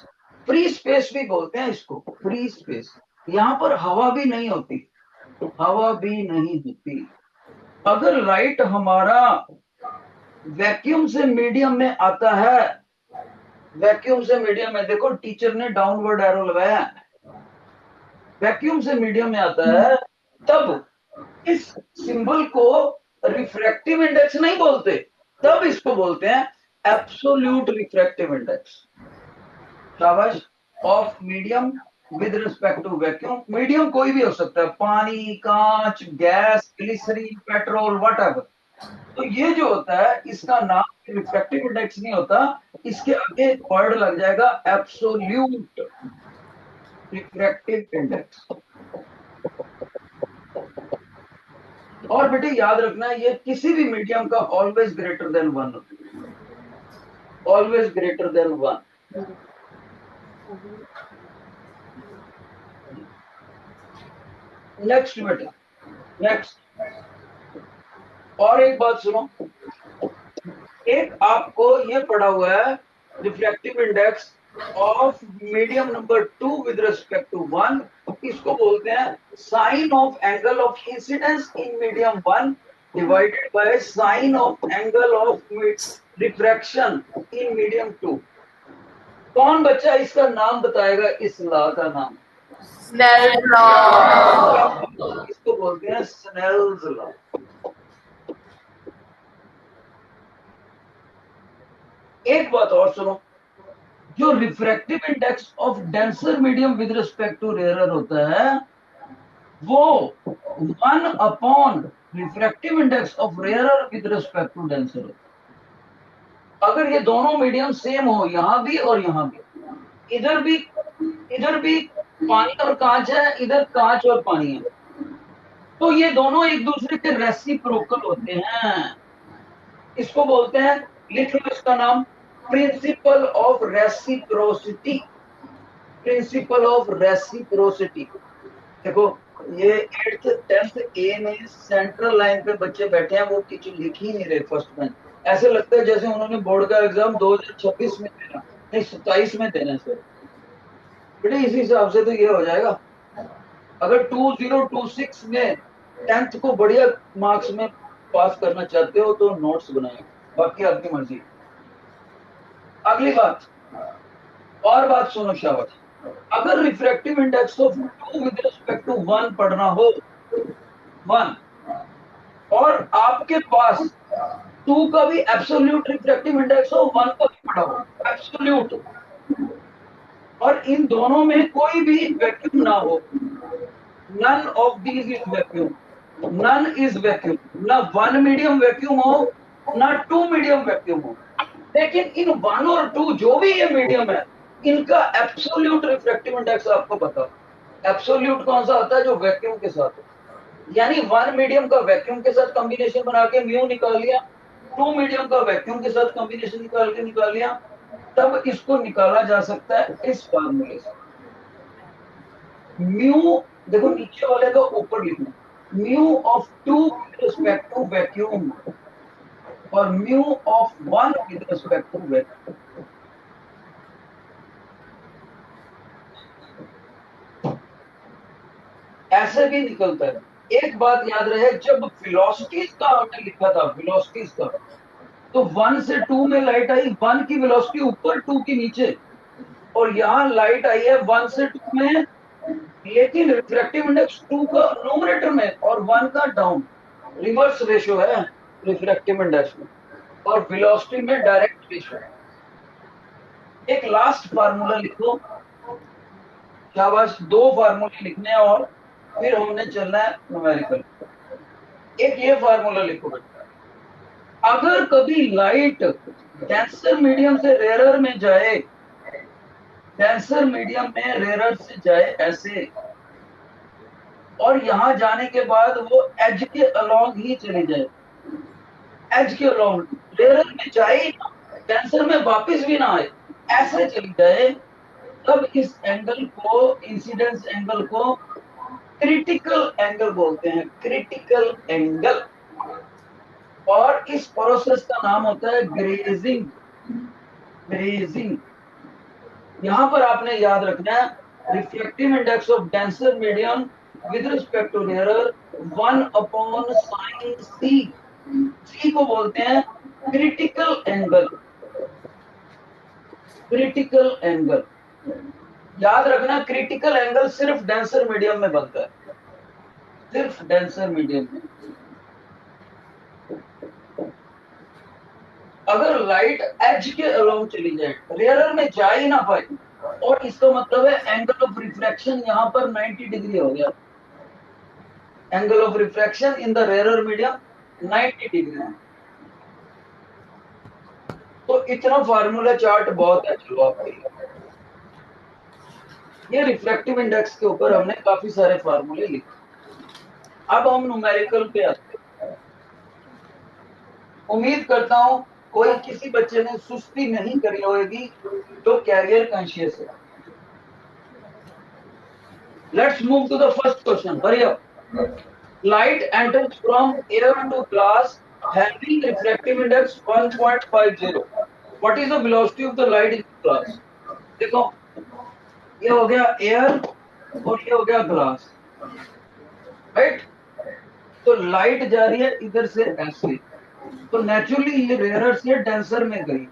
free space भी बोलते हैं इसको, फ्री स्पेस, यहां पर हवा भी नहीं होती, हवा भी नहीं होती। अगर लाइट हमारा वैक्यूम से मीडियम में आता है, वैक्यूम से मीडियम में, देखो टीचर ने डाउनवर्ड एरो लगाया, वैक्यूम से मीडियम में आता है, तब इस सिंबल को रिफ्रैक्टिव इंडेक्स नहीं बोलते, तब इसको बोलते हैं एब्सोल्यूट रिफ्रैक्टिव इंडेक्स। शाबाश। Of medium with respect to vacuum, medium कोई भी हो सकता है, पानी, कांच, गैस, ग्लिसरीन, पेट्रोल, व्हाटएवर। तो ये जो होता है इसका नाम रिफ्रैक्टिव इंडेक्स नहीं होता, इसके आगे वर्ड लग जाएगा एब्सोल्यूट रिफ्रैक्टिव इंडेक्स। और बेटे याद रखना, ये किसी भी मीडियम का always greater than 1, always greater than 1। Next बेटा, नेक्स्ट। और एक बात सुनो, एक आपको ये पढ़ा हुआ है refractive index of medium number 2 with respect to 1, इसको बोलते हैं sine of angle of incidence in medium 1 divided by sine of angle of refraction in medium 2। कौन बच्चा इसका नाम बताएगा, इस लॉ का नाम? Snell law. इसको बोलते हैं स्नेल्स लॉ। एक बात और सुनो, जो refractive index of denser medium with respect to rarer होता है, वो 1 upon refractive index of rarer with respect to denser होता है। अगर ये दोनों मीडियम सेम हो, यहां भी और यहां भी, इधर भी पानी और कांच है, इधर कांच और पानी है, तो ये दोनों एक दूसरे के रेसिप्रोकल होते हैं। इसको बोलते हैं, लिख लो इसका नाम, principle of reciprocity, principle of reciprocity. देखो ये 8th 10th ए में सेंट्रल लाइन पे बच्चे बैठे हैं, वो टीचर लिख ही नहीं रहे फर्स्ट में, ऐसे लगता है जैसे उन्होंने बोर्ड का एग्जाम 2026 में देना, नहीं 27 में देना है सर बेटे, इसी हिसाब से तो ये हो जाएगा। अगर 2026 में 10th को बढ़िया मार्क्स में पास करना चाहते हो तो नोट्स बनाए, बाकी आपकी मर्जी। अगली बात, और बात सुनो शाबाश, अगर refractive index of 2 with respect to 1 पढ़ना हो, 1, और आपके पास 2 का भी एब्सोल्यूट रिफ्रैक्टिव इंडेक्स हो, 1 का भी पढ़ा हो एब्सोल्यूट, और इन दोनों में कोई भी वैक्यूम ना हो, none of these is vacuum, none is vacuum, ना 1 मीडियम वैक्यूम हो, ना 2 मीडियम वैक्यूम हो, लेकिन इन 1 और 2 जो भी ये मीडियम है, इनका एब्सोल्यूट रिफ्रैक्टिव इंडेक्स आपको बताओ। एब्सोल्यूट कौन सा होता है, जो वैक्यूम के साथ हो, यानी 1 मीडियम का वैक्यूम के साथ कॉम्बिनेशन बना के म्यू निकाल लिया, 2 मीडियम का वैक्यूम के साथ कॉम्बिनेशन निकाल लिया, तब इसको निकाला जा सकता है इस फार्मूले से। म्यू, देखो नीचे वाले का ऊपर लिखना, mu of 2 with respect to vacuum और mu of 1 with respect to vacuum. ऐसे भी निकलता है। एक बात याद रहे, जब वेलोसिटीज का हमने लिखा था, वेलोसिटीज का, तो 1 से 2 में लाइट आई, 1 की वेलोसिटी ऊपर 2 की नीचे, और यहाँ लाइट आई है 1 से 2 में, लेकिन रिफ्रैक्टिव इंडेक्स 2 का न्यूमरेटर में और 1 का डाउन, रिवर्स रेशियो है रिफ्रैक्टिव इंडेक्स में, और वेलोसिटी में डायरेक्ट रेशियो। एक लास्ट फार्मूला लिखो, शाबाश, 2 फार्मूले लिखने हैं और फिर हमने चलना है न्यूमेरिकल। एक ये फार्मूला लिखो बेटा, अगर कभी लाइट डेंसर मीडियम से रेयरर में जाए, डेंसर मीडियम में रेयरर से जाए ऐसे, और यहां जाने के बाद वो एज के अलोंग ही चली जाए, एज के अलोंग, रेयरर में जाए, डेंसर में वापस भी ना आए, ऐसे चली जाए, तब इस एंगल को, इंसिडेंस एंगल को क्रिटिकल एंगल बोलते हैं, क्रिटिकल एंगल। और इस प्रोसेस का नाम होता है ग्रेजिंग, ग्रेजिंग। यहां पर आपने याद रखना है, reflective index of denser medium with respect to rarer 1/sin c, c को बोलते हैं क्रिटिकल एंगल, क्रिटिकल एंगल। याद रखना, क्रिटिकल एंगल सिर्फ डेंसर मीडियम में बनता है, सिर्फ डेंसर मीडियम में। अगर लाइट एज के अलोंग चली जाए, रेयरर में जा ही ना पाए, और इसका मतलब है एंगल ऑफ रिफ्रैक्शन यहां पर 90 डिग्री हो गया, angle of refraction in the rarer medium 90 degree. तो इतना फार्मूला चार्ट बहुत है, चलो आपके लिए। ये रिफ्रैक्टिव इंडेक्स के ऊपर हमने काफी सारे फार्मूले लिखे। अब हम न्यूमेरिकल पे आते हैं। उम्मीद करता हूं कोई किसी बच्चे ने सुस्ती नहीं करी होगी जो कैरियर कॉन्शियस है। Let's move to the first question, hurry up. Light enters from air to glass having refractive index 1.50. What is the velocity of the light in glass? देखो, ये हो गया एयर और ये हो गया ग्लास, राइट? तो लाइट जा रही है इधर से ऐसे, तो नेचुरली ये रेयरर से डेंसर में गई,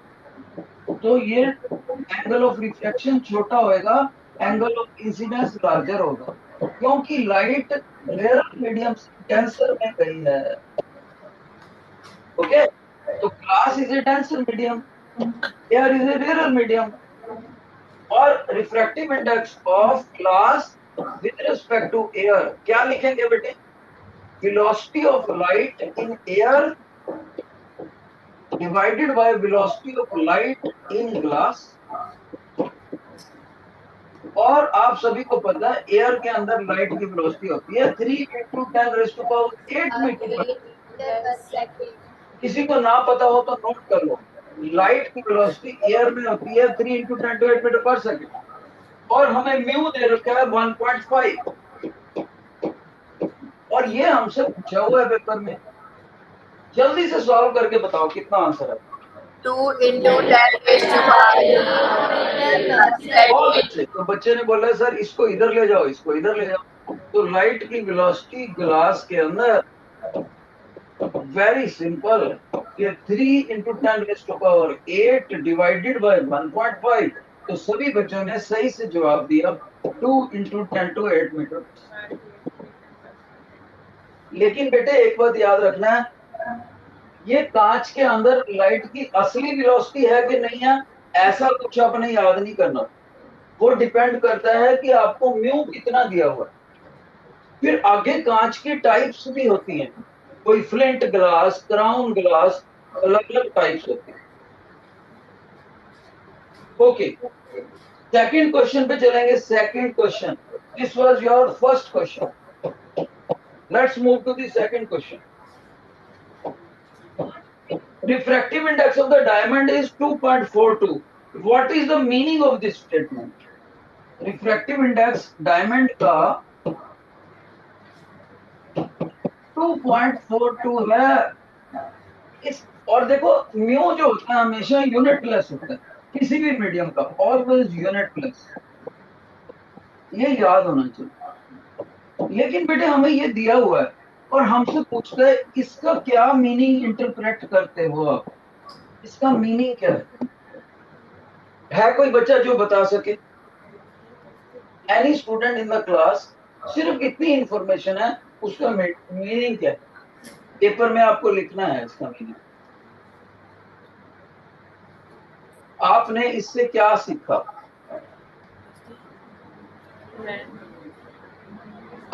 तो ये एंगल ऑफ रिफ्लेक्शन छोटा होएगा, एंगल ऑफ इंसिडेंस लार्जर होगा, क्योंकि लाइट रेयरर मीडियम से डेंसर में गई है। ओके, तो glass is a denser medium, air is a rarer medium, और refractive index of glass with respect to air क्या लिखेंगे बेटे? Velocity of light in air divided by velocity of light in glass. और आप सभी को पता है एयर के अंदर लाइट की वेलोसिटी होती है 3 × 10⁸ मीटर। किसी को ना पता हो तो नोट कर लो, लाइट की वेलोसिटी एयर में होती है 3 × 10⁸ मीटर पर सेकेंड, और हमें म्यू दे रखा है 1.5, और ये हमसे पूछा हुआ है पेपर में। जल्दी से सॉल्व करके बताओ कितना आंसर है। 2 × 10⁻⁷ तो बच्चे ने बोला सर इसको इधर ले जाओ, इसको इधर ले जाओ। तो लाइट की वेलोसिटी ग्लास के अंदर वेरी सिंपल, ये 3 × 10⁸ डिवाइडेड बाय 1.5। तो सभी बच्चों ने सही से जवाब दिया 2 × 10⁸ मीटर। लेकिन बेटे एक बात याद रखना है, ये कांच के अंदर लाइट की असली वेलोसिटी है कि नहीं है, ऐसा कुछ आपने याद नहीं करना। वो डिपेंड करता है कि आपको म्यू कितना दिया हुआ है। फिर आगे कांच की टाइप्स भी होती हैं, कोई फ्लिंट ग्लास, क्राउन ग्लास, अलग अलग टाइप्स होती हैं। ओके, सेकंड क्वेश्चन पे चलेंगे। Second question, this was your first question. Let's move to the second question. Refractive index of the diamond is 2.42. What is the meaning of this statement? Refractive index diamond का 2.42 है। इस और देखो म्यू जो होता है हमेशा यूनिटलेस होता है, किसी भी मीडियम का ऑलवेज यूनिटलेस, ये याद होना चाहिए। लेकिन बेटे हमें ये दिया हुआ है और हमसे पूछता है इसका क्या मीनिंग इंटरप्रेट करते हो आप, इसका मीनिंग क्या है कोई बच्चा जो बता सके? Any student in the class, सिर्फ इतनी इंफॉर्मेशन है, उसका मीनिंग क्या है? पेपर में आपको लिखना है इसका मीनिंग। आपने इससे क्या सीखा?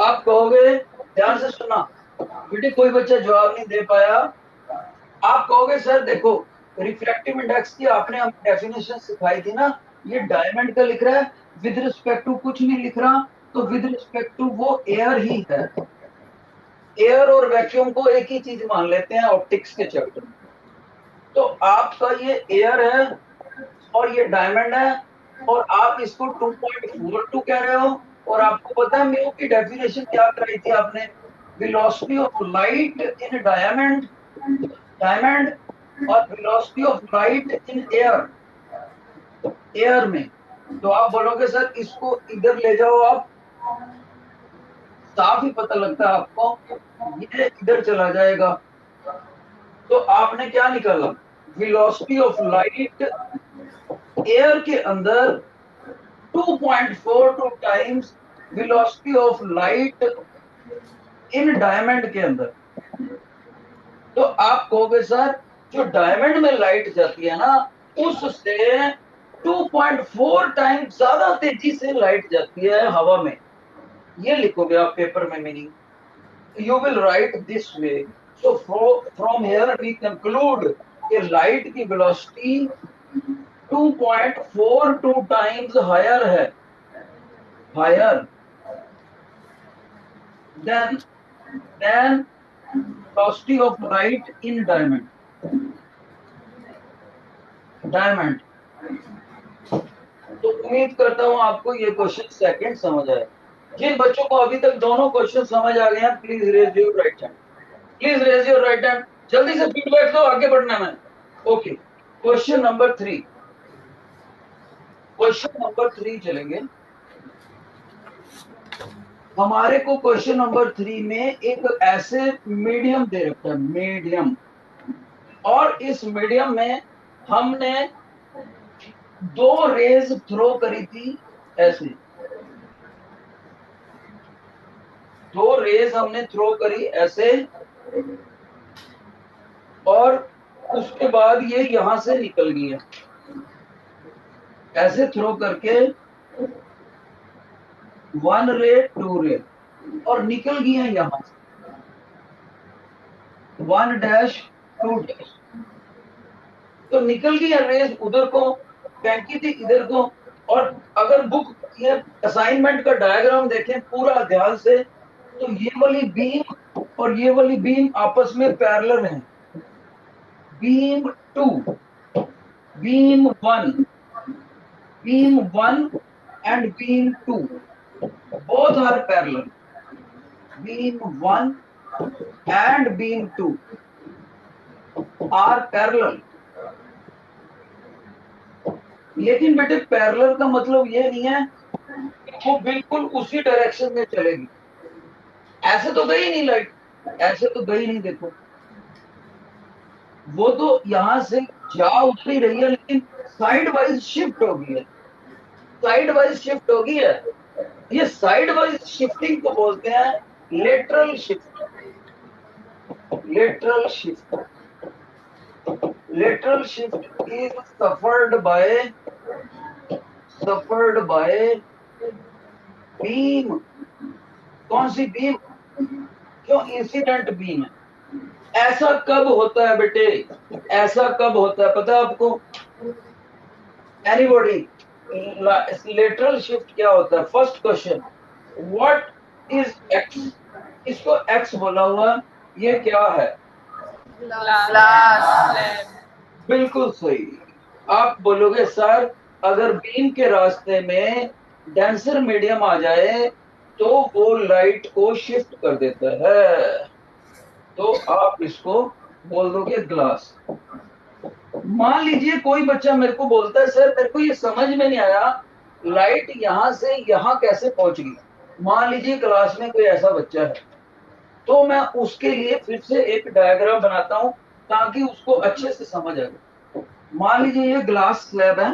आप कहोगे, ध्यान से सुनना बेटे, कोई बच्चा जवाब नहीं दे पाया। आप कहोगे सर देखो रिफ्रैक्टिव इंडेक्स की आपने हमें डेफिनेशन सिखाई थी ना, ये डायमंड का लिख रहा है, विद रिस्पेक्ट टू कुछ नहीं लिख रहा, तो विद रिस्पेक्ट टू वो एयर ही है। एयर और वैक्यूम को एक ही चीज मान लेते हैं ऑप्टिक्स के चैप्टर में। तो आपका ये एयर है और ये डायमंड है, और आप इसको 2.42 कह रहे हो, और आपको पता है म्यू की डेफिनेशन क्या कराई थी आपने? Velocity of light in diamond, diamond, और velocity of light in air, air में। तो आप बोलोगे सर इसको इधर ले जाओ आप, साफ ही पता लगता है आपको ये इधर चला जाएगा। तो आपने क्या निकाला? वेलोसिटी ऑफ लाइट एयर के अंदर 2.42 times velocity of light in diamond के अंदर। तो आप कहोगे सर जो डायमंड में लाइट जाती है ना, उससे 2.4 टाइम्स ज्यादा तेजी से लाइट जाती है हवा में। ये लिखोगे आप पेपर में meaning, you will write this way. So from here we conclude कि light की velocity 2.42 times higher है, higher than velocity of light in diamond, diamond। तो उम्मीद करता हूं आपको ये क्वेश्चन सेकंड समझ आया। जिन बच्चों को अभी तक दोनों क्वेश्चन समझ आ गए हैं, please raise your right hand, please raise your right hand, जल्दी से फीडबैक दो, आगे बढ़ना है। Okay, question number 3, question number 3 चलेंगे। हमारे को क्वेश्चन नंबर 3 में एक ऐसे मीडियम दे रखा है, मीडियम, और इस मीडियम में हमने 2 रेज थ्रो करी थी, ऐसे 2 रेज हमने थ्रो करी ऐसे, और उसके बाद ये यहां से निकल गई है, ऐसे थ्रो करके 1 रे 2 रे, और निकल गई है यहां से 1 डैश 2 डैश। तो निकल गई है रेज उधर को, फेंकी थी इधर को। और अगर बुक ये असाइनमेंट का डायग्राम देखें पूरा ध्यान से, तो ये वाली बीम और ये वाली बीम आपस में पैरेलल है। Beam 2, beam 1, beam 1 and beam 2 both are parallel. Beam 1 and beam 2 are parallel. लेकिन बेटे पैरेलल का मतलब ये नहीं है कि वो बिल्कुल उसी डायरेक्शन में चलेगी। ऐसे तो गई नहीं लाइट, ऐसे तो गई नहीं, देखो वो तो यहां से जा उतरी रही है, लेकिन साइड वाइज शिफ्ट हो गई है, साइड वाइज शिफ्ट हो गई है। ये साइड वाइज शिफ्टिंग को बोलते हैं lateral shift, lateral shift. Lateral shift is suffered by beam. कौन सी बीम? क्यों? इंसिडेंट बीम है। ऐसा कब होता है बेटे, ऐसा कब होता है पता है आपको? एनीबॉडी? लेटरल शिफ्ट क्या होता है? First question, what is x? इसको एक्स बोला हुआ, ये क्या है? ग्लास। बिल्कुल सही। आप बोलोगे सर अगर बीम के रास्ते में डेंसर मीडियम आ जाए तो वो लाइट को शिफ्ट कर देता है। तो आप इसको बोल दोगे ग्लास। मान लीजिए कोई बच्चा मेरे को बोलता है सर मेरे को ये समझ में नहीं आया लाइट यहां से यहां कैसे पहुंच गई। मान लीजिए क्लास में कोई ऐसा बच्चा है, तो मैं उसके लिए फिर से एक डायग्राम बनाता हूं ताकि उसको अच्छे से समझ आ जाए। मान लीजिए ये ग्लास स्लैब है,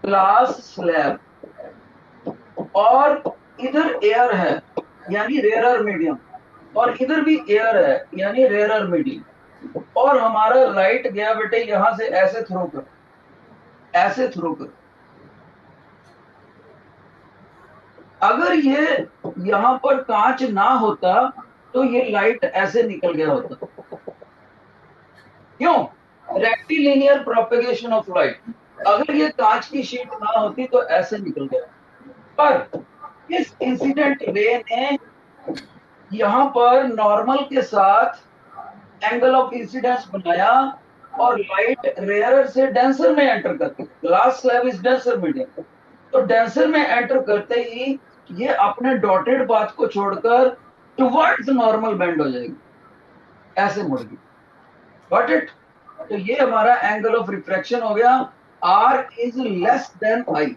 ग्लास स्लैब, और इधर एयर है यानी रेयरर मीडियम, और इधर भी एयर है यानी रेयरर मीडियम, और हमारा लाइट गया बेटे यहां से ऐसे थ्रो कर, ऐसे थ्रो कर। अगर ये यहां पर कांच ना होता तो ये लाइट ऐसे निकल गया होता। क्यों? Rectilinear propagation of light. अगर ये कांच की शीट ना होती तो ऐसे निकल गया। पर इस इंसिडेंट रे ने यहां पर नॉर्मल के साथ एंगल ऑफ इंसिडेंस बनाया और लाइट रेयरर से डेंसर में एंटर करती है। Glass slab is denser medium, तो डेंसर में एंटर करते ही ये अपने डॉटेड पाथ को छोड़कर टुवर्ड्स नॉर्मल बेंड हो जाएगी, ऐसे मुड़ेगी। Got it? तो ये हमारा एंगल ऑफ रिफ्रैक्शन हो गया, R is less than I.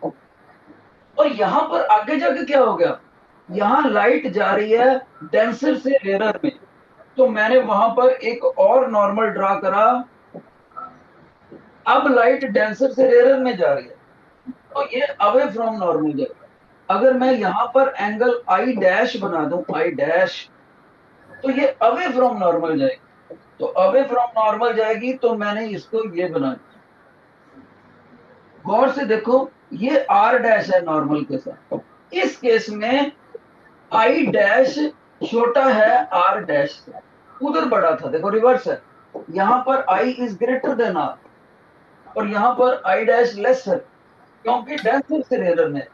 और यहां पर आगे जाके क्या हो गया, यहां लाइट जा रही है डेंसर से रेयरर में, तो मैंने वहां पर एक और नॉर्मल ड्रा करा। अब लाइट डेंसर से रेयरर में जा रही है तो ये अवे फ्रॉम नॉर्मल जाएगा। अगर मैं यहां पर एंगल आई डैश बना दूं, आई डैश, तो ये अवे फ्रॉम नॉर्मल जाएगी। तो अवे फ्रॉम नॉर्मल जाएगी तो मैंने इसको ये बना दिया। गौर से देखो ये आर डैश है नॉर्मल के साथ। इस केस में आई डैश छोटा है आर डैश से, उधर बड़ा था, देखो रिवर्स है। यहां पर I is greater then are और यहां पर आई डैश लेस है क्योंकि डेंसर से रेयरर में।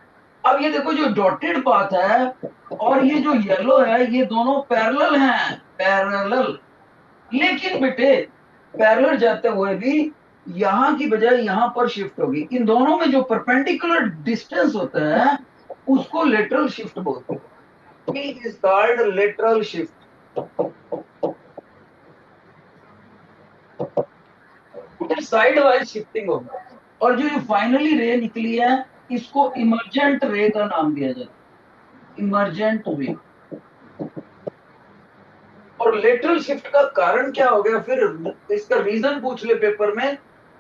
अब ये देखो जो डॉटेड पाथ है और ये जो येलो है ये दोनों पैरेलल हैं, पैरेलल। लेकिन बेटे पैरेलल जाते हुए भी यहां की बजाय यहां पर शिफ्ट होगी। इन दोनों में जो परपेंडिकुलर डिस्टेंस होता है उसको लेटरल शिफ्ट बोलते हैं। It is called lateral shift. Side wise shifting होगा। और जो फाइनली रे निकली है इसको इमर्जेंट रे का नाम दिया जाता है, इमर्जेंट रे। और लेटरल शिफ्ट का कारण क्या हो गया, फिर इसका रीजन पूछ ले पेपर में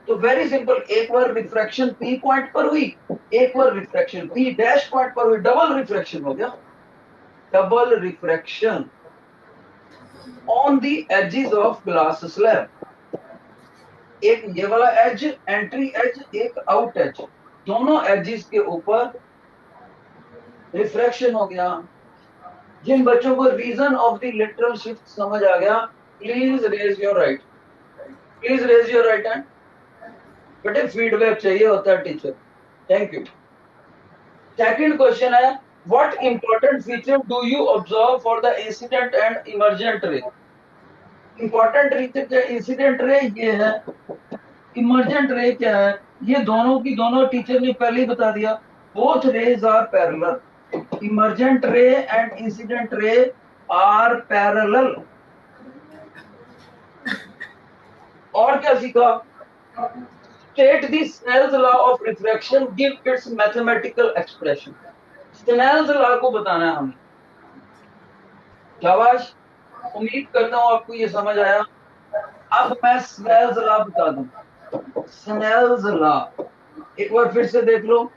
तो वेरी सिंपल, एक बार रिफ्रैक्शन पी पॉइंट पर हुई, एक बार रिफ्रैक्शन पी डैश पॉइंट पर हुई, डबल रिफ्रैक्शन हो गया, double refraction on the edges of glass slab. एक ये वाला एज एंट्री एज, एक आउट एज, दोनों एजेस के ऊपर रिफ्रैक्शन हो गया। जिन बच्चों को reason of the lateral shift समझ आ गया please raise your right, please raise your right hand. बेटे फीडबैक चाहिए होता है teacher. Thank you. Second question है what important feature do you observe for the incident and emergent रे। इंपॉर्टेंट इंसिडेंट रे ये है, इमर्जेंट रे क्या है, ये दोनों की दोनों टीचर ने पहले ही बता दिया, both rays are parallel. Emergent ray and incident ray are parallel. और क्या सीखा, state the Snell's law of refraction, give its mathematical expression. Snell's law को बताना है हमें। शाबाश, उम्मीद करता हूं आपको ये समझ आया। अब मैं स्नेल्स लॉ बता दूं। स्नेल्स लॉ एक बार फिर से देख लो,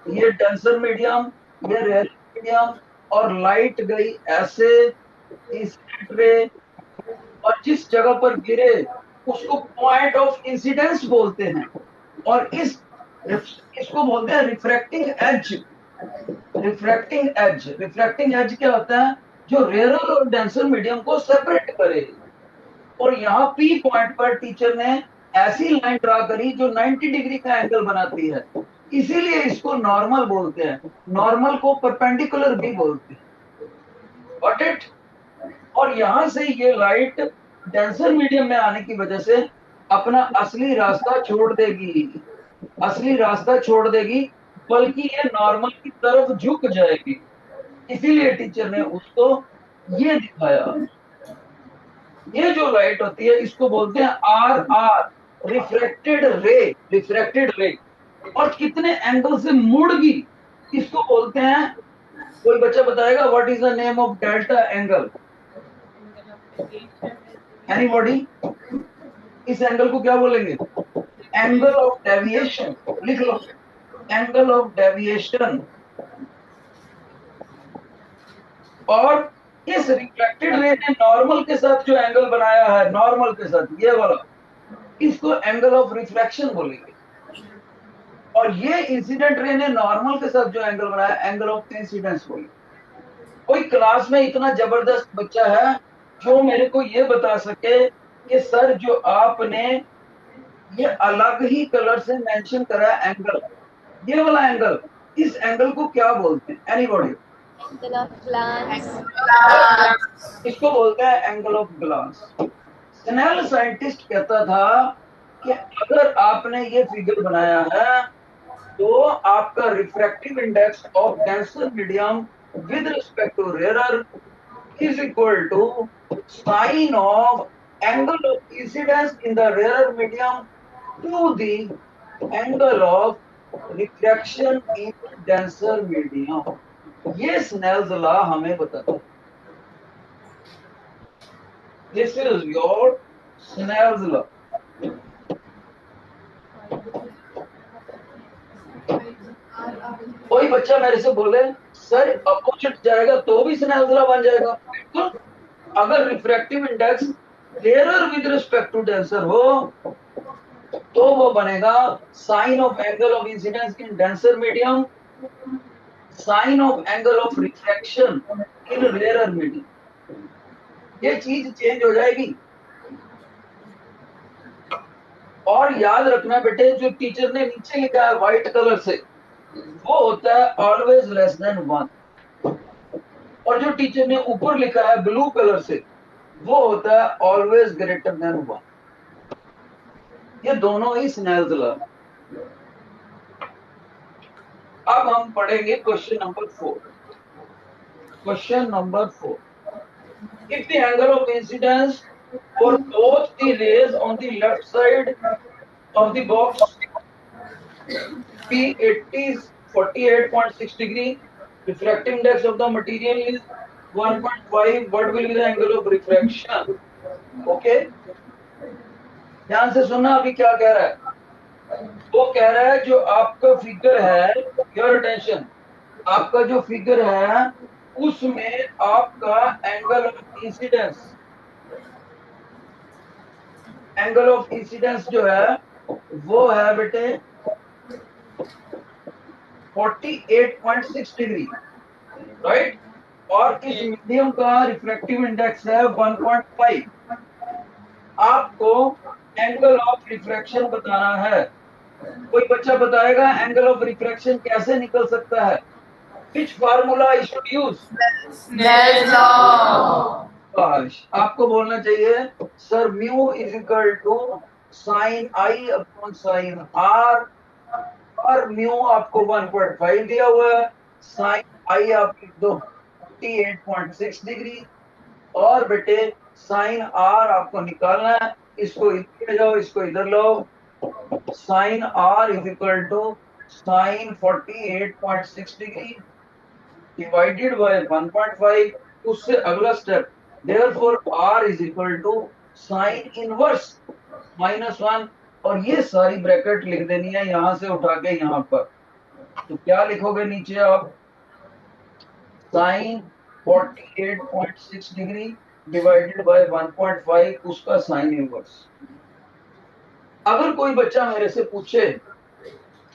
ये डेंसर मीडियम, ये रेयर मीडियम, और लाइट गई ऐसे इंसिडेंट रे, और जिस जगह पर गिरे उसको पॉइंट ऑफ इंसिडेंस बोलते हैं, और इसको बोलते हैं refracting edge. Refracting edge, refracting edge क्या होता है, जो रेयरर और डेंसर मीडियम को सेपरेट करे। और यहाँ पी पॉइंट पर टीचर ने ऐसी लाइन ड्रा करी जो 90 डिग्री का एंगल बनाती है, इसीलिए इसको नॉर्मल बोलते हैं। नॉर्मल को परपेंडिकुलर भी बोलते हैं। Got it? और यहां से ये लाइट डेंसर मीडियम में आने की वजह से अपना असली रास्ता छोड़ देगी, असली रास्ता छोड़ देगी, बल्कि ये नॉर्मल की तरफ झुक जाएगी, इसीलिए टीचर ने उसको ये दिखाया। ये जो लाइट होती है इसको बोलते हैं R R, refracted ray, refracted ray. और कितने एंगल से मुड़गी इसको बोलते हैं, कोई बच्चा बताएगा what is the name of delta angle? Anybody? इस एंगल को क्या बोलेंगे? Angle of deviation. लिख लो, एंगल ऑफ डेविएशन। और इस रिफ्लेक्टेड रे ने नॉर्मल के साथ जो एंगल बनाया है, नॉर्मल के साथ ये वाला, इसको एंगल ऑफ रिफ्लेक्शन बोलेंगे। और ये इंसिडेंट रे ने नॉर्मल के साथ जो एंगल बनाया, एंगल ऑफ इंसिडेंस बोलेंगे। कोई क्लास में इतना जबरदस्त बच्चा है जो मेरे को ये बता सके कि सर जो आपने ये अलग ही कलर से मेंशन करा है एंगल, ये वाला एंगल, इस एंगल को क्या बोलते हैं? एनीबॉडी? Angle of glance. इसको बोलते हैं angle of glance. Snell scientist कहता था कि अगर आपने ये फिगर बनाया है तो आपका refractive index of denser medium with respect to rare is equal to sine of angle of incidence in the rarer medium to the angle of refraction in denser medium। ये स्नेल्स लॉ हमें बताता है। This is your Snell's law. कोई बच्चा मेरे से बोले सर अपोजिट जाएगा तो भी स्नेल्स लॉ बन जाएगा। बिल्कुल, अगर refractive index rare with respect to denser हो तो वो बनेगा sine of angle of incidence in denser medium, sine of angle of refraction in rare medium. ये चीज चेंज हो जाएगी। और याद रखना बेटे, जो टीचर ने नीचे लिखा है व्हाइट कलर से वो होता है ऑलवेज लेस देन 1, और जो टीचर ने ऊपर लिखा है ब्लू कलर से वो होता है ऑलवेज ग्रेटर देन 1। ये दोनों ही स्नेल्स लॉ। अब हम पढ़ेंगे question number 4। Question number 4, if the angle of incidence for both the rays on the left side of the box P80 is 48.6 degree, refractive index of the material is 1.5, what will be the angle of refraction? Okay, ध्यान से सुनना अभी क्या कह रहा है। वो कह रहा है जो आपका फिगर है, योर अटेंशन, आपका जो फिगर है उसमें आपका angle of incidence, angle of incidence जो है वो है बेटे 48.6 डिग्री, राइट। और इस मीडियम का रिफ्रैक्टिव इंडेक्स है 1.5। आपको एंगल ऑफ रिफ्रैक्शन बताना है। कोई बच्चा बताएगा एंगल ऑफ रिफ्रैक्शन कैसे निकल सकता है? Which formula I should use? Snell's law. आपको बोलना चाहिए sir mu is equal to sine I upon sine R, और म्यू आपको 1.5 दिया हुआ है, साइन आई आप लिख दो 48.6 डिग्री, और बेटे साइन आर आपको निकालना है, इसको इधर ले जाओ, इसको इधर लो। Sine r is equal to sine 48.6 degree divided by 1.5। उससे अगला step, therefore r is equal to sine inverse -1, और ये सारी ब्रैकेट लिख देनी है यहां से उठा के यहां पर। तो क्या लिखोगे नीचे आप? साइन 48.6 डिग्री डिवाइडेड बाय 1.5, उसका साइन इनवर्स। अगर कोई बच्चा मेरे से पूछे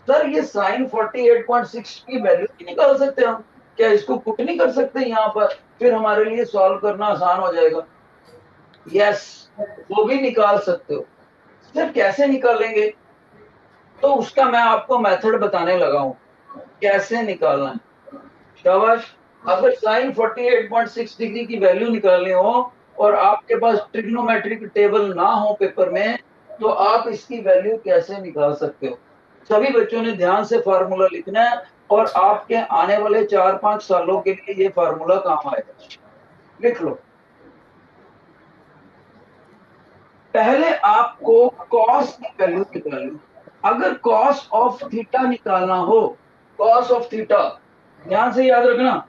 सर ये साइन 48.6 की वैल्यू निकाल सकते हैं हम, क्या इसको पुट नहीं कर सकते यहाँ पर, फिर हमारे लिए सॉल्व करना आसान हो जाएगा? यस, वो भी निकाल सकते हो। सर कैसे निकालेंगे? तो उसका मैं आपको मेथड बताने लगा हूं कैसे निकालना है। शाबाश। अगर साइन 48.6 डिग्री की वैल्यू निकालनी हो और आपके पास ट्रिग्नोमेट्रिक टेबल ना हो पेपर में, तो आप इसकी वैल्यू कैसे निकाल सकते हो? सभी बच्चों ने ध्यान से फार्मूला लिखना है और आपके आने वाले 4-5 सालों के लिए ये फार्मूला काम आएगा। लिख लो। पहले आपको कॉस की वैल्यू निकालनी। अगर कॉस ऑफ थीटा निकालना हो, कॉस ऑफ थीटा, ध्यान से याद रखना,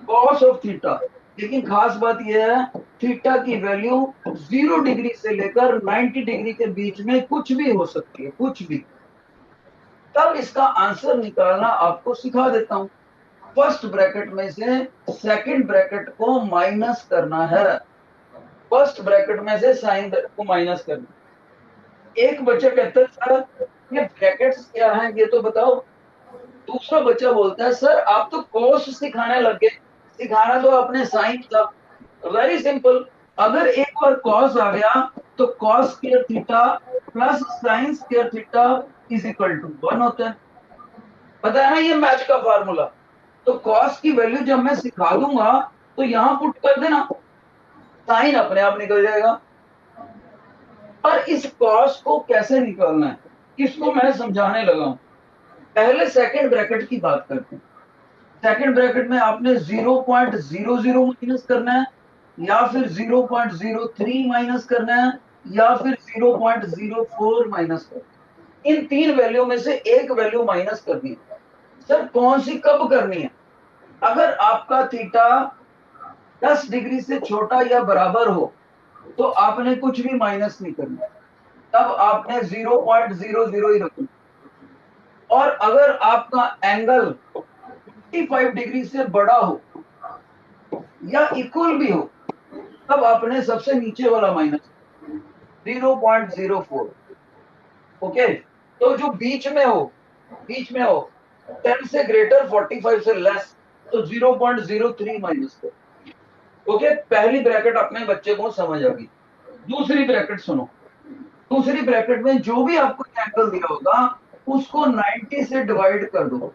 कॉस ऑफ थीटा। लेकिन खास बात यह है, थीटा की वैल्यू 0 डिग्री से लेकर 90 डिग्री के बीच में कुछ भी हो सकती है, कुछ भी। तब इसका आंसर निकालना आपको सिखा देता हूं। फर्स्ट ब्रैकेट में से सेकंड ब्रैकेट को माइनस करना है, फर्स्ट ब्रैकेट में से साइन को माइनस करना। एक बच्चा कहता है सर ये ब्रैकेट्स क्या हैं ये तो बताओ। दूसरा बच्चा बोलता है सर आप तो कोस सिखाने लग गए, सिखाना तो आपने साइन था। वेरी सिंपल, अगर एक बार कॉस आ गया तो cos square theta plus sine square theta is equal to 1 होता है। पता है ना ये मैथ का फार्मूला। तो कॉस की वैल्यू जब मैं सिखा दूंगा तो यहां पुट कर देना, साइन अपने आप निकल जाएगा। पर इस कॉस को कैसे निकालना है, इसको मैं समझाने लगा हूं। पहले सेकंड ब्रैकेट की बात करते हैं। सेकंड ब्रैकेट में आपने 0.00 माइनस करना है, या फिर 0.03 माइनस करना है, या फिर 0.04 माइनस करना है। इन तीन वैल्यू में से एक वैल्यू माइनस करनी है। सर कौन सी कब करनी है? अगर आपका थीटा 10 डिग्री से छोटा या बराबर हो तो आपने कुछ भी माइनस नहीं करना, तब आपने 0.00 ही रखना। और अगर आपका एंगल 55 डिग्री से बड़ा हो या इक्वल भी हो तब आपने सबसे नीचे वाला माइनस 0.04। ओके, तो जो बीच में हो 10 से ग्रेटर 45 से लेस तो 0.03 माइनस करो। ओके, पहली ब्रैकेट अपने बच्चे को समझ आ गई। दूसरी ब्रैकेट सुनो। दूसरी ब्रैकेट में जो भी आपको एंगल दिया होगा उसको 90 से डिवाइड कर दो।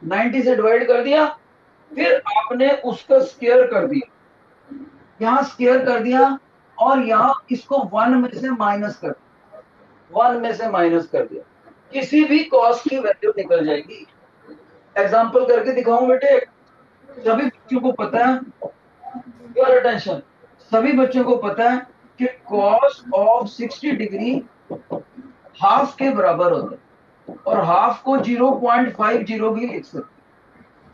90 से डिवाइड कर दिया, फिर आपने उसका स्क्वायर कर दिया, यहां स्क्वायर कर दिया और यहां इसको 1 में से माइनस कर दिया, 1 में से माइनस कर दिया। किसी भी कॉस्ट की वैल्यू निकल जाएगी। एग्जांपल करके दिखाऊं बेटे? सभी बच्चों को पता है, योर अटेंशन, सभी बच्चों को पता है कि कॉस ऑफ 60 डिग्री हाफ के बराबर होता है और हाफ को 0.50 भी लिख सकते।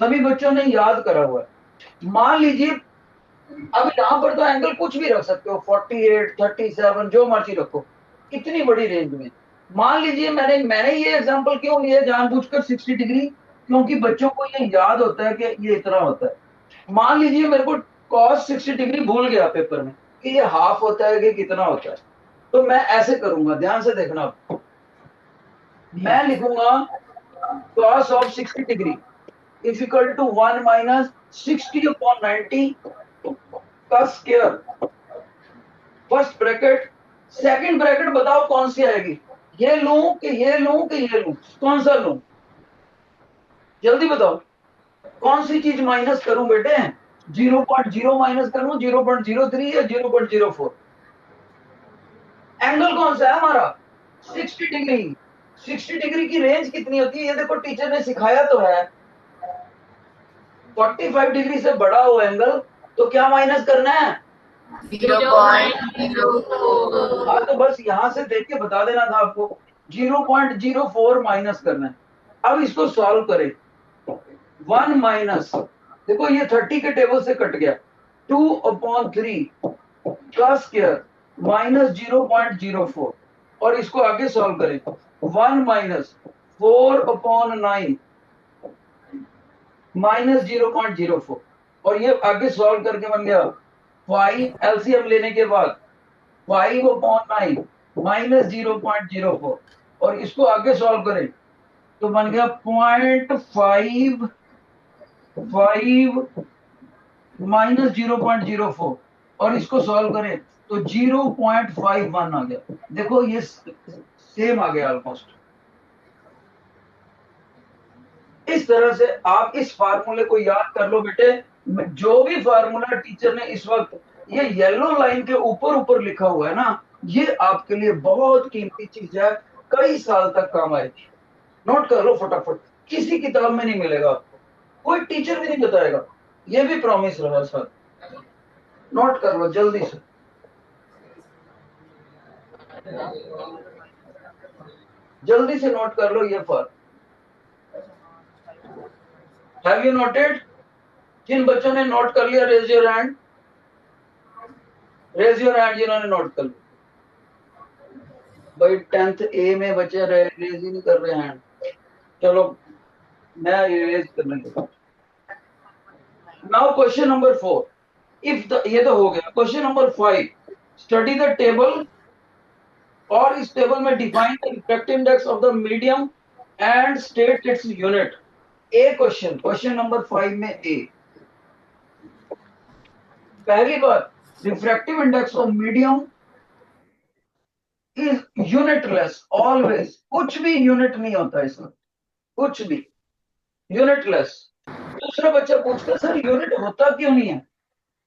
सभी बच्चों ने याद करा हुआ है। मान लीजिए अब यहां पर तो एंगल कुछ भी रख सकते हो, 48, 37 जो मर्जी रखो, इतनी बड़ी रेंज में। मान लीजिए मैंने ये एग्जांपल क्यों लिया जानबूझकर 60 डिग्री, क्योंकि बच्चों को ये याद होता है कि ये इतना होता है। मान लीजिए मेरे को cos 60 डिग्री भूल गया पेपर में कि ये हाफ होता है कि कितना होता है, तो मैं ऐसे करूंगा, ध्यान से देखना। मैं लिखूंगा cos of 60 degree is equal to 1 minus 60/90 का square, first bracket. Second bracket बताओ कौन सी आएगी? ये लूं कि ये लूं कि ये लूं, कौन सा लूं? जल्दी बताओ कौन सी चीज माइनस करूं बेटे? 0.0 माइनस करूं, 0.03 या 0.04? एंगल कौन सा है हमारा? 60 डिग्री। 60 डिग्री की रेंज कितनी होती है ये देखो, टीचर ने सिखाया तो है। 45 डिग्री से बड़ा हो एंगल तो क्या माइनस करना है? 0.04। हाँ, तो बस यहां से देख के बता देना था आपको, 0.04 माइनस करना है। अब इसको सॉल्व करें। 1 माइनस, देखो ये 30 के टेबल से कट गया, 2/3 का स्क्वायर माइनस 0.04, और इसको आगे सॉल्व करें। 1 माइनस 4/9 माइनस 0.04, और ये आगे सॉल्व करके बन गया 5, एलसीएम लेने के बाद 5/9 माइनस 0.04, और इसको आगे सॉल्व करें तो बन गया 0.55 माइनस 0.04, और इसको सॉल्व करें तो 0.51 आ गया। देखो ये सेम आ गया ऑलमोस्ट। इस तरह से आप इस फार्मूले को याद कर लो बेटे। जो भी फार्मूला टीचर ने इस वक्त ये येलो लाइन के ऊपर ऊपर लिखा हुआ है ना, ये आपके लिए बहुत कीमती चीज है। कई साल तक काम आएगी। नोट कर लो फटाफट, किसी किताब में नहीं मिलेगा आपको, कोई टीचर भी नहीं बताएगा, ये भी प्रॉमिस रहा सर। नोट कर लो जल्दी से। जल्दी से नोट कर लो ये फर्क। Have you noted? जिन बच्चों ने नोट कर लिया raise your hand, raise your hand जिन्होंने नोट कर लिया। भाई 10th ए में बच्चे रेज ही नहीं कर रहे हैंड। चलो मैं रेज करने लगा। Now question number 4, if the, ये तो हो गया। Question number 5, study the table, और इस टेबल में define the refractive index of the medium and state its unit. A question, question number 5 में ए, पहली बात, refractive index of medium is unitless always. कुछ भी यूनिट नहीं होता इसमें, कुछ भी यूनिटलेस। दूसरा बच्चा पूछता सर यूनिट होता क्यों नहीं है?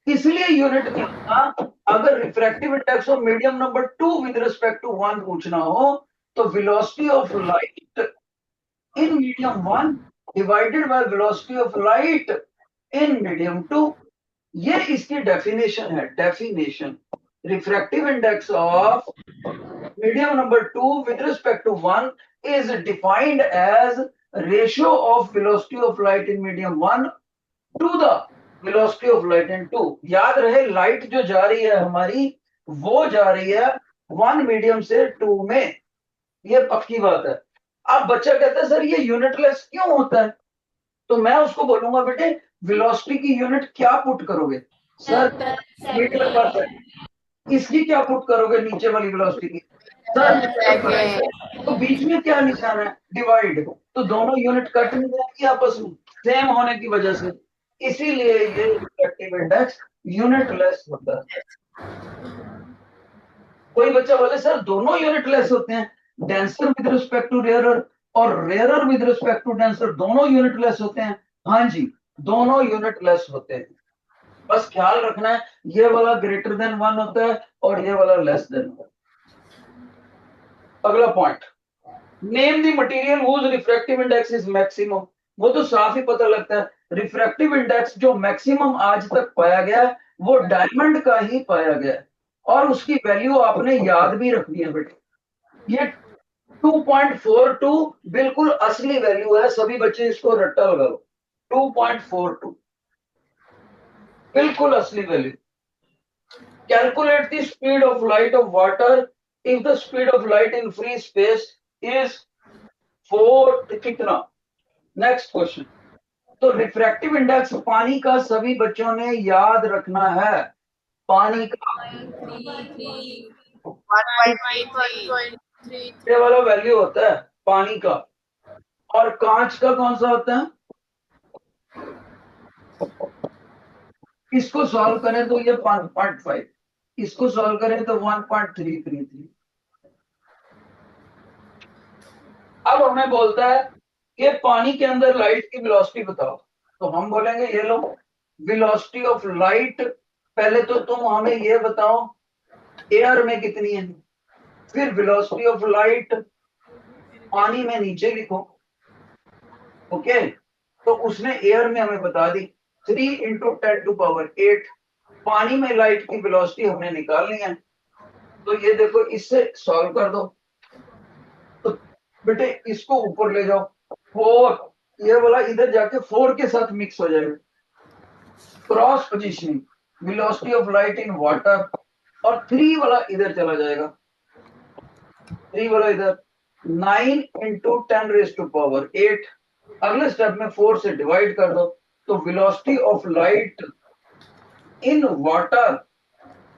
इसलिए यूनिट नहीं होता, अगर refractive index of medium number 2 with respect to 1 पूछना हो तो velocity of light in medium 1 divided by velocity of light in medium 2, ये इसकी डेफिनेशन है। Definition, refractive index of medium number 2 with respect to 1 is defined as ratio of velocity of light in medium 1 to the velocity of light in 2। याद रहे लाइट जो जा रही है हमारी, वो जा रही है 1 मीडियम से 2 में, ये पक्की बात है। अब बच्चा कहता है सर ये यूनिटलेस क्यों होता है? तो मैं उसको बोलूंगा बेटे वेलोसिटी की यूनिट क्या पुट करोगे? सर मीटर पर सेकंड। इसकी क्या पुट करोगे नीचे वाली वेलोसिटी की? सर तो बीच में क्या निशान है? डिवाइड। तो दोनों यूनिट कट नहीं जाएंगी आपस में सेम होने की वजह से, इसीलिए ये रिफ्रैक्टिव इंडेक्स यूनिटलेस होता है। कोई बच्चा बोले सर दोनों यूनिटलेस होते हैं, denser with respect to rarer और rarer with respect to denser दोनों यूनिटलेस होते हैं। हाँ जी, दोनों यूनिटलेस होते हैं। बस ख्याल रखना है ये वाला ग्रेटर देन 1 होता है और ये वाला लेस देन 1। अगला point, name the material whose refractive index is maximum. वो तो साफ ही पता लगता है, रिफ्रैक्टिव इंडेक्स जो मैक्सिमम आज तक पाया गया है वो डायमंड का ही पाया गया है, और उसकी वैल्यू आपने याद भी रखनी है बेटे। ये 2.42 बिल्कुल असली वैल्यू है, सभी बच्चे इसको रट्टा लगा लो। 2.42 बिल्कुल असली value. Calculate the speed of light of water if the speed of light in free space is 4 कितना? Next question. तो रिफ्रैक्टिव इंडेक्स पानी का सभी बच्चों ने याद रखना है। पानी का 1.33 ये वाला वैल्यू होता है पानी का, और कांच का कौन सा होता है? इसको सॉल्व करें तो ये 1.5, इसको सॉल्व करें तो 1.333। अब हमें बोलता है कि पानी के अंदर लाइट की वेलोसिटी बताओ, तो हम बोलेंगे ये लो वेलोसिटी ऑफ लाइट। पहले तो तुम हमें ये बताओ एयर में कितनी है, फिर वेलोसिटी ऑफ लाइट पानी में नीचे लिखो। ओके, तो उसने एयर में हमें बता दी 3 × 10⁸। पानी में लाइट की वेलोसिटी हमने निकालनी है, तो ये देखो इससे सॉल्व कर दो। तो बेटे इसको ऊपर ले जाओ, 4 ये वाला इधर जाके 4 के साथ मिक्स हो जाएगा। Cross positioning, velocity of light in water, और 3 वाला इधर चला जाएगा, 3 वाला इधर 9 × 10⁸। अगले स्टेप में 4 से डिवाइड कर दो, तो velocity of light in water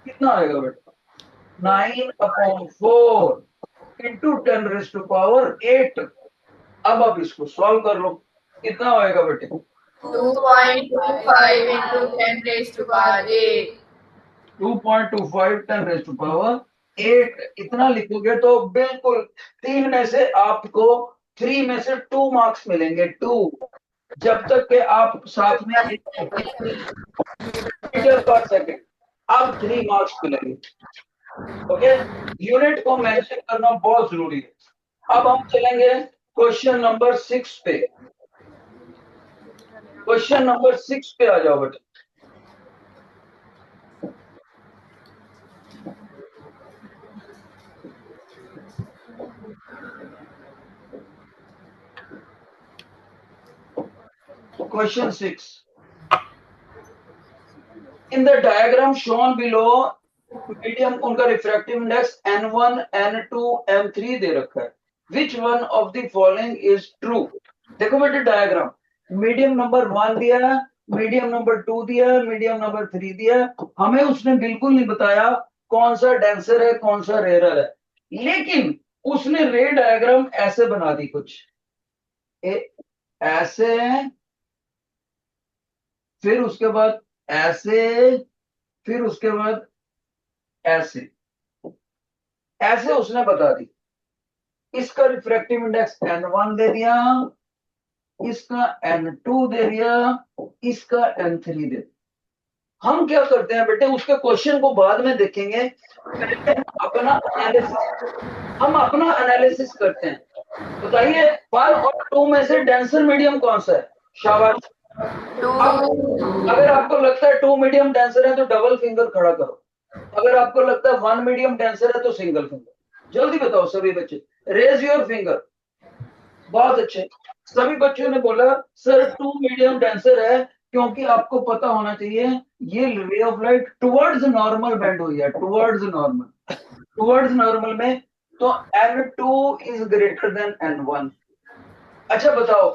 कितना आएगा बेटा? 9/4 × 10⁸। अब आप इसको सॉल्व कर लो, कितना आएगा बेटे? 2.25 into 10 raised to power 8. 2.25 10⁸। इतना लिखोगे तो बिल्कुल 3 में से आपको 3 में से 2 मार्क्स मिलेंगे, 2, जब तक के आप साथ में मीटर पर सेकंड, अब 3 मार्क्स मिलेंगे। ओके, यूनिट को मेंशन करना बहुत जरूरी है। अब हम चलेंगे क्वेश्चन नंबर 6 पे। क्वेश्चन नंबर 6 पे आ जाओ बेटा। Question 6. In the diagram shown below, medium उनका refractive index N1, N2, M3 दे रखा है। Which one of the following is true? देखो बेटे डायग्राम, मीडियम नंबर 1 दिया है, मीडियम नंबर 2 दिया है, मीडियम नंबर 3 दिया है। हमें उसने बिल्कुल नहीं बताया कौन सा डेंसर है कौन सा रेयर है, लेकिन उसने रे डायग्राम ऐसे बना दी कुछ ऐसे, फिर उसके बाद ऐसे, फिर उसके बाद ऐसे, ऐसे उसने बता दी। इसका रिफ्रैक्टिव इंडेक्स N1 दे दिया, इसका N2 दे दिया, इसका N3 दे दिया। हम क्या करते हैं बेटे, उसके क्वेश्चन को बाद में देखेंगे, अपना एनालिसिस, हम अपना एनालिसिस करते हैं। बताइए 1 और 2 में से डेंसर मीडियम कौन सा है? शाबाश। अगर आपको लगता है 2 मीडियम डेंसर है तो डबल फिंगर खड़ा करो, अगर आपको लगता है 1 मीडियम डेंसर है तो सिंगल फिंगर। जल्दी बताओ सभी बच्चे, रेज योर फिंगर। बहुत अच्छे, सभी बच्चों ने बोला सर 2 मीडियम डेंसर है, क्योंकि आपको पता होना चाहिए ये ray of light towards normal bend हुई है, टुवर्ड्स नॉर्मल, टुवर्ड्स नॉर्मल में, तो N2 is greater then N1। अच्छा बताओ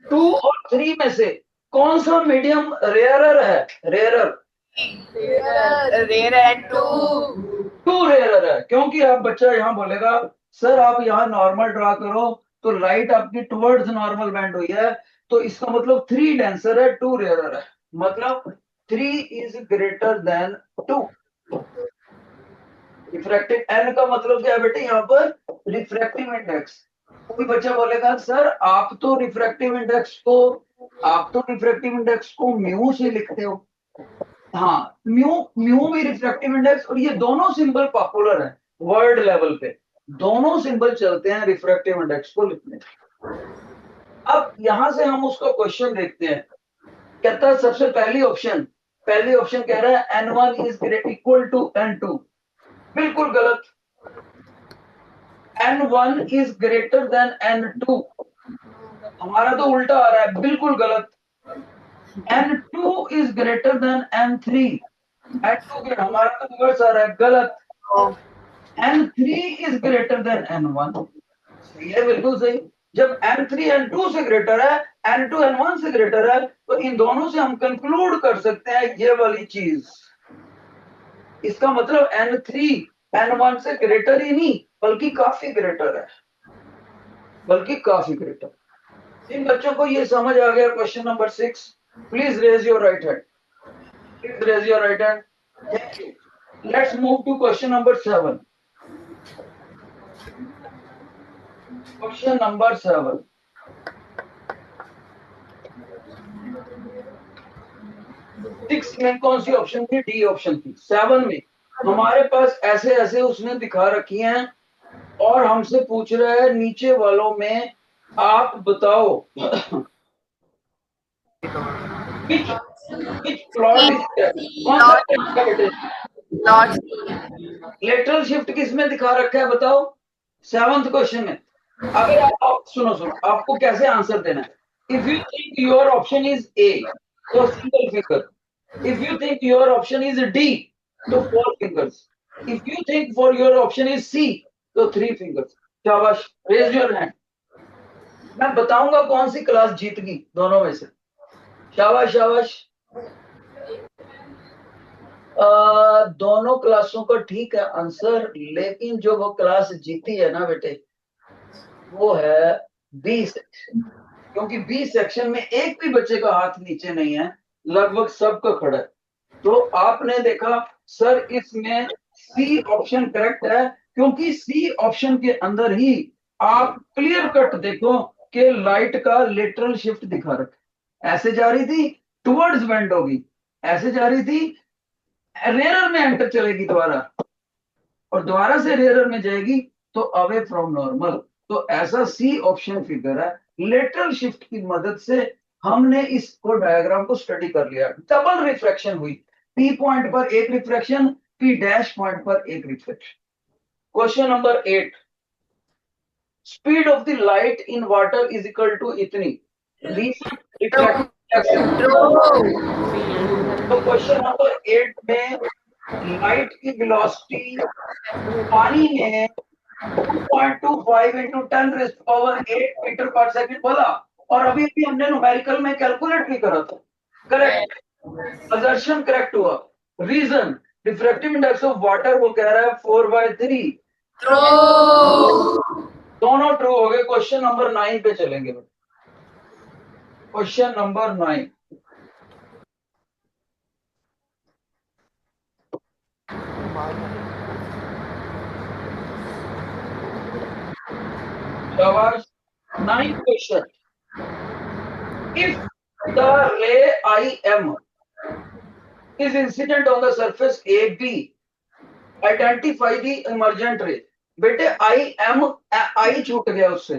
2 और 3 में से कौन सा मीडियम रेयरर है? Rarer rare and two rarer है, क्योंकि आप बच्चा यहाँ बोलेगा सर आप यहाँ नॉर्मल ड्रा करो तो लाइट आपकी टुवर्ड्स नॉर्मल बेंड हुई है, तो इसका मतलब 3 डेंसर है 2 रेयरर है, मतलब 3 is greater than 2। Refractive N का मतलब क्या है बेटे, यहाँ पर रिफ्रैक्टिव इंडेक्स। कोई बच्चा बोलेगा सर आप तो रिफ्रैक्टिव इंडेक्स को म्यू से लिखते हो। हाँ, म्यू भी रिफ्रैक्टिव इंडेक्स, और ये दोनों सिंबल पॉपुलर है वर्ल्ड लेवल पे, दोनों सिंबल चलते हैं रिफ्रैक्टिव इंडेक्स को लिखने। अब यहां से हम उसका क्वेश्चन देखते हैं। कहता है सबसे पहली ऑप्शन कह रहा है N1 is equal to N2। बिल्कुल गलत। N1 is greater then N2, हमारा तो उल्टा आ रहा है, बिल्कुल गलत। N2 is greater then N3, N2 के हमारा तो रिवर्स आ रहा है, गलत। N3 is greater then N1, सही है, बिल्कुल सही। जब N3 N2 से ग्रेटर है, N2 N1 से ग्रेटर है, तो इन दोनों से हम कंक्लूड कर सकते हैं ये वाली चीज। इसका मतलब N3 N1 से ग्रेटर ही नहीं बल्कि काफी ग्रेटर है, बल्कि काफी ग्रेटर। इन बच्चों को ये समझ आ गया question number 6? Please raise your right hand, please raise your right hand. Thank you. Let's move to question number 7। Question number 7, six में कौन सी ऑप्शन थी? डी ऑप्शन थी। 7 में हमारे पास ऐसे ऐसे उसने दिखा रखी हैं, और हमसे पूछ रहा है नीचे वालों में आप बताओ which plot is कौन सा बेटे? लेटरल शिफ्ट किस में दिखा रखा है बताओ? 7th क्वेश्चन में। अगर आप सुनो आपको कैसे आंसर देना है। If you think your option is A तो single finger, if you think your option is D तो 4 fingers, if you think for your option is C तो 3 फिंगर्स। शाबाश, रेज योर हैंड। मैं बताऊंगा कौन सी क्लास जीत गई दोनों में से। शाबाश शाबाश। दोनों क्लासों का ठीक है आंसर, लेकिन जो वो क्लास जीती है ना बेटे वो है बी सेक्शन, क्योंकि बी सेक्शन में एक भी बच्चे का हाथ नीचे नहीं है, लगभग सबका खड़ा है। तो आपने देखा सर इसमें सी ऑप्शन करेक्ट है, क्योंकि सी ऑप्शन के अंदर ही आप क्लियर कट देखो कि लाइट का लेटरल शिफ्ट दिखा रखा, ऐसे जा रही थी टुवर्ड्स बेंड होगी, ऐसे जा रही थी रेयरर में एंटर चलेगी दोबारा, और दोबारा से रेयरर में जाएगी तो अवे फ्रॉम नॉर्मल। तो ऐसा सी ऑप्शन फिगर है। लेटरल शिफ्ट की मदद से हमने इसको डायग्राम को स्टडी कर लिया। डबल रिफ्रैक्शन हुई, पी पॉइंट पर एक रिफ्रैक्शन, पी डैश पॉइंट पर एक refraction. Question number 8, speed of the light in water is equal to इतनी, रीजन रिफ्रैक्टिव। तो क्वेश्चन नंबर 8 में लाइट की वेलोसिटी पानी में 2.25 into 10⁸ मीटर पर सेकंड बोला, और अभी भी हमने न्यूमेरिकल में कैलकुलेट भी करा था। करेक्ट, असर्शन करेक्ट हुआ। Reason refractive index of water वो कह रहा है 4/3। दोनों ट्रू हो गए। क्वेश्चन नंबर 9 पे चलेंगे। क्वेश्चन नंबर 9, शाबाश। 9th question, if the ray IM is incident on the surface AB, identify the emergent ray। बेटे I छूट गया उससे।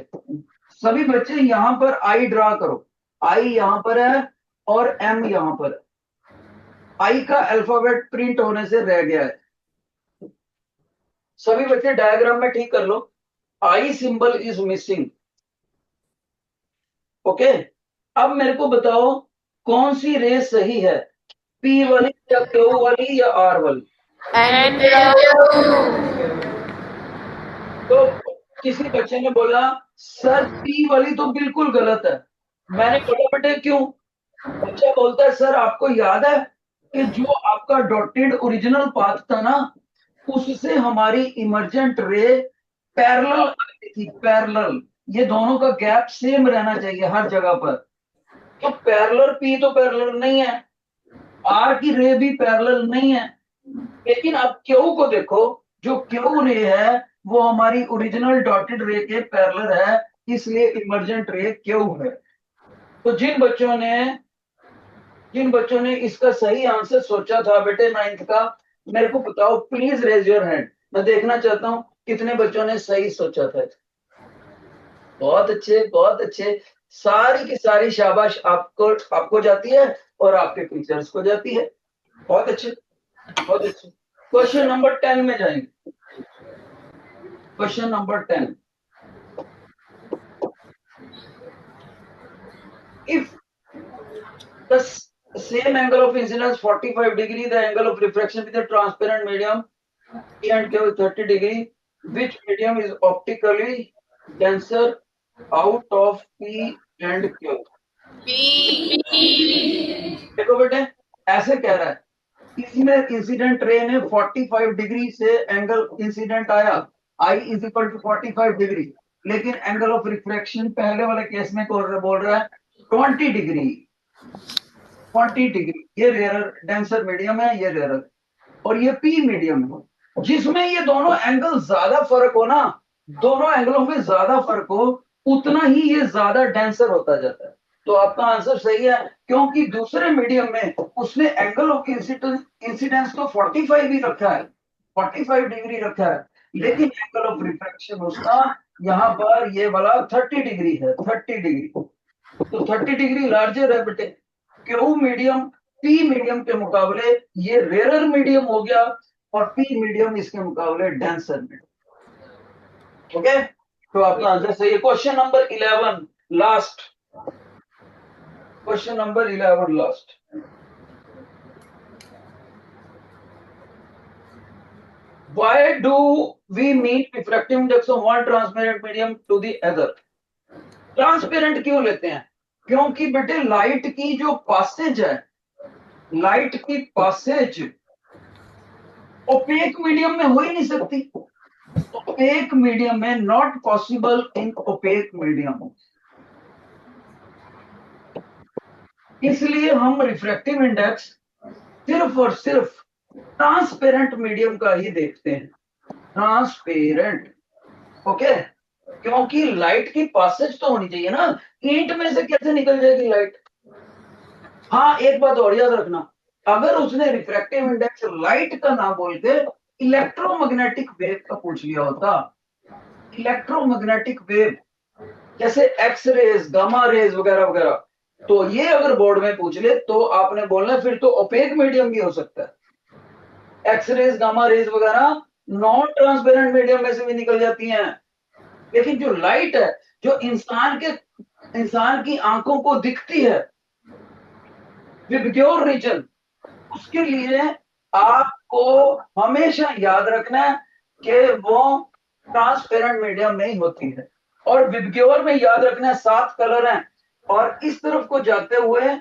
सभी बच्चे यहां पर I ड्रा करो। I यहां पर है और M यहां पर है। I का अल्फाबेट प्रिंट होने से रह गया है। सभी बच्चे डायग्राम में ठीक कर लो। I symbol is missing. Okay, अब मेरे को बताओ कौन सी रे सही है, P वाली या Q वाली या R वाली? तो किसी बच्चे ने बोला सर P वाली तो बिल्कुल गलत है। मैंने बोला बेटे क्यों? बच्चा बोलता है सर आपको याद है कि जो आपका डॉटेड ओरिजिनल पाथ था ना, उससे हमारी इमर्जेंट रे पैरेलल आती थी। पैरेलल, ये दोनों का गैप सेम रहना चाहिए हर जगह पर। तो पैरेलल P तो पैरेलल नहीं है, R की रे भी पैरेलल नहीं है। लेकिन अब Q को देखो, जो Q रे है वो हमारी ओरिजिनल डॉटेड रे के पैरेलल है, इसलिए इमर्जेंट रे Q है। तो जिन बच्चों ने इसका सही आंसर सोचा था बेटे 9th का, मेरे को बताओ प्लीज रेज योर हैंड। मैं देखना चाहता हूं कितने बच्चों ने सही सोचा था। बहुत अच्छे, बहुत अच्छे। सारी की सारी शाबाश आपको जाती है और आपके टीचर्स को जाती है। बहुत अच्छे, बहुत अच्छे। क्वेश्चन नंबर 10 में जाएंगे। Question number 10, if the same angle of incidence 45 degree, the angle of refraction with a transparent medium P and Q is 30 degree, which medium is optically denser out of P and Q? देखो बेटे, ऐसे कह रहा है, इसमें इंसिडेंट रे ने 45 डिग्री से एंगल इंसिडेंट आया, I is equal to 45 degree, लेकिन एंगल ऑफ रिफ्रैक्शन पहले वाले केस में बोल रहा है 20 डिग्री। 40 डिग्री, ये रेयर डेंसर मीडियम है, ये रेयर, और ये P मीडियम है। जिसमें ये दोनों एंगल ज्यादा फर्क हो ना, दोनों एंगलों में ज्यादा फर्क हो, उतना ही ये ज्यादा डेंसर होता जाता है। तो आपका आंसर सही है, क्योंकि दूसरे मीडियम में उसने एंगल ऑफ इंसिडेंस तो 45 ही रखा है, 45 डिग्री रखा है, लेकिन एंगल ऑफ रिफ्रैक्शन उसका यहाँ पर ये वाला 30 डिग्री है, 30 डिग्री। तो 30 डिग्री लार्जर है बेटे। Q मीडियम P मीडियम के मुकाबले ये रेयर मीडियम हो गया, और P मीडियम इसके मुकाबले डेंसर मीडियम। ओके, तो आपका आंसर सही है। Question number 11 last. Question number 11 last. Why do we meet refractive index of one transparent medium to the other? Transparent क्यों लेते हैं? क्योंकि बेटे लाइट की जो पासेज है, लाइट की पासेज ओपेक मीडियम में हो ही नहीं सकती। ओपेक मीडियम में not possible in opaque medium, इसलिए हम रिफ्रैक्टिव इंडेक्स सिर्फ और सिर्फ ट्रांसपेरेंट मीडियम का ही देखते हैं, ट्रांसपेरेंट। ओके, क्योंकि लाइट की पासेज तो होनी चाहिए ना, ईंट में से कैसे निकल जाएगी लाइट? हाँ, एक बात और याद रखना, अगर उसने रिफ्रैक्टिव इंडेक्स लाइट का ना बोल के इलेक्ट्रोमैग्नेटिक वेव का पूछ लिया होता, इलेक्ट्रोमैग्नेटिक वेव, जैसे एक्स रेज, गामा रेज वगैरह वगैरह, तो ये अगर बोर्ड में पूछ ले तो आपने बोलना फिर तो ओपेक मीडियम भी हो सकता है। एक्स रेज, गामा रेज वगैरह नॉन ट्रांसपेरेंट मीडियम में से भी निकल जाती हैं, लेकिन जो लाइट है, जो इंसान की आंखों को दिखती है, विबग्योर रीजन, उसके लिए आपको हमेशा याद रखना है कि वो ट्रांसपेरेंट मीडियम में ही होती है। और विबग्योर में याद रखना है 7 कलर हैं, और इस तरफ को जाते हुए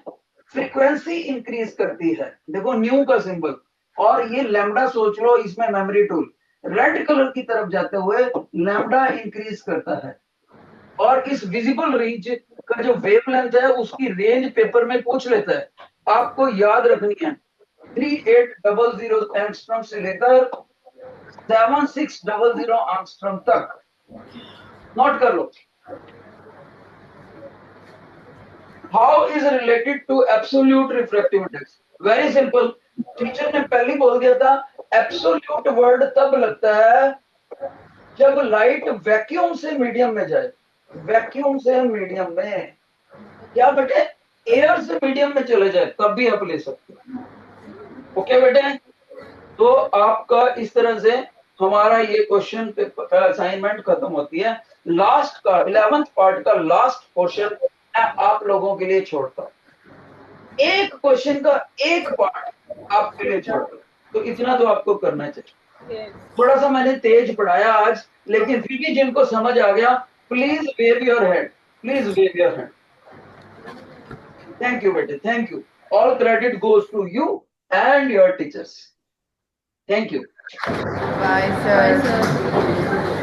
फ्रीक्वेंसी इंक्रीज करती है, देखो न्यू का सिंबल, और ये लैम्डा सोच लो, इसमें मेमोरी टूल, रेड कलर की तरफ जाते हुए लैम्डा इंक्रीज करता है। और इस विजिबल रेंज का जो वेवलेंथ है उसकी रेंज पेपर में पूछ लेता है, आपको याद रखनी है 3800 एंगस्ट्रॉम से लेकर 7600 एंगस्ट्रॉम तक। नोट कर लो। How is related to absolute refractive index? Very simple, teacher ने पहले बोल दिया था एब्सोल्यूट वर्ड तब लगता है जब लाइट वैक्यूम से मीडियम में जाए। वैक्यूम से मीडियम में, क्या बेटे, एयर से मीडियम में चले जाए तब भी आप ले सकते हो। ओके बेटे, तो आपका इस तरह से हमारा ये क्वेश्चन असाइनमेंट खत्म होती है। लास्ट का 11th पार्ट का लास्ट पोर्शन मैं आप लोगों के लिए छोड़ता हूं, एक क्वेश्चन का एक पार्ट आपके लिए छोड़ता हूं, तो इतना तो आपको करना चाहिए। थोड़ा सा मैंने तेज पढ़ाया आज, लेकिन फिर भी जिनको समझ आ गया, please wave your hand, please wave your hand. Thank you बेटे, thank you. All credit goes to you and your teachers. Thank you. Bye, sir. Bye, sir.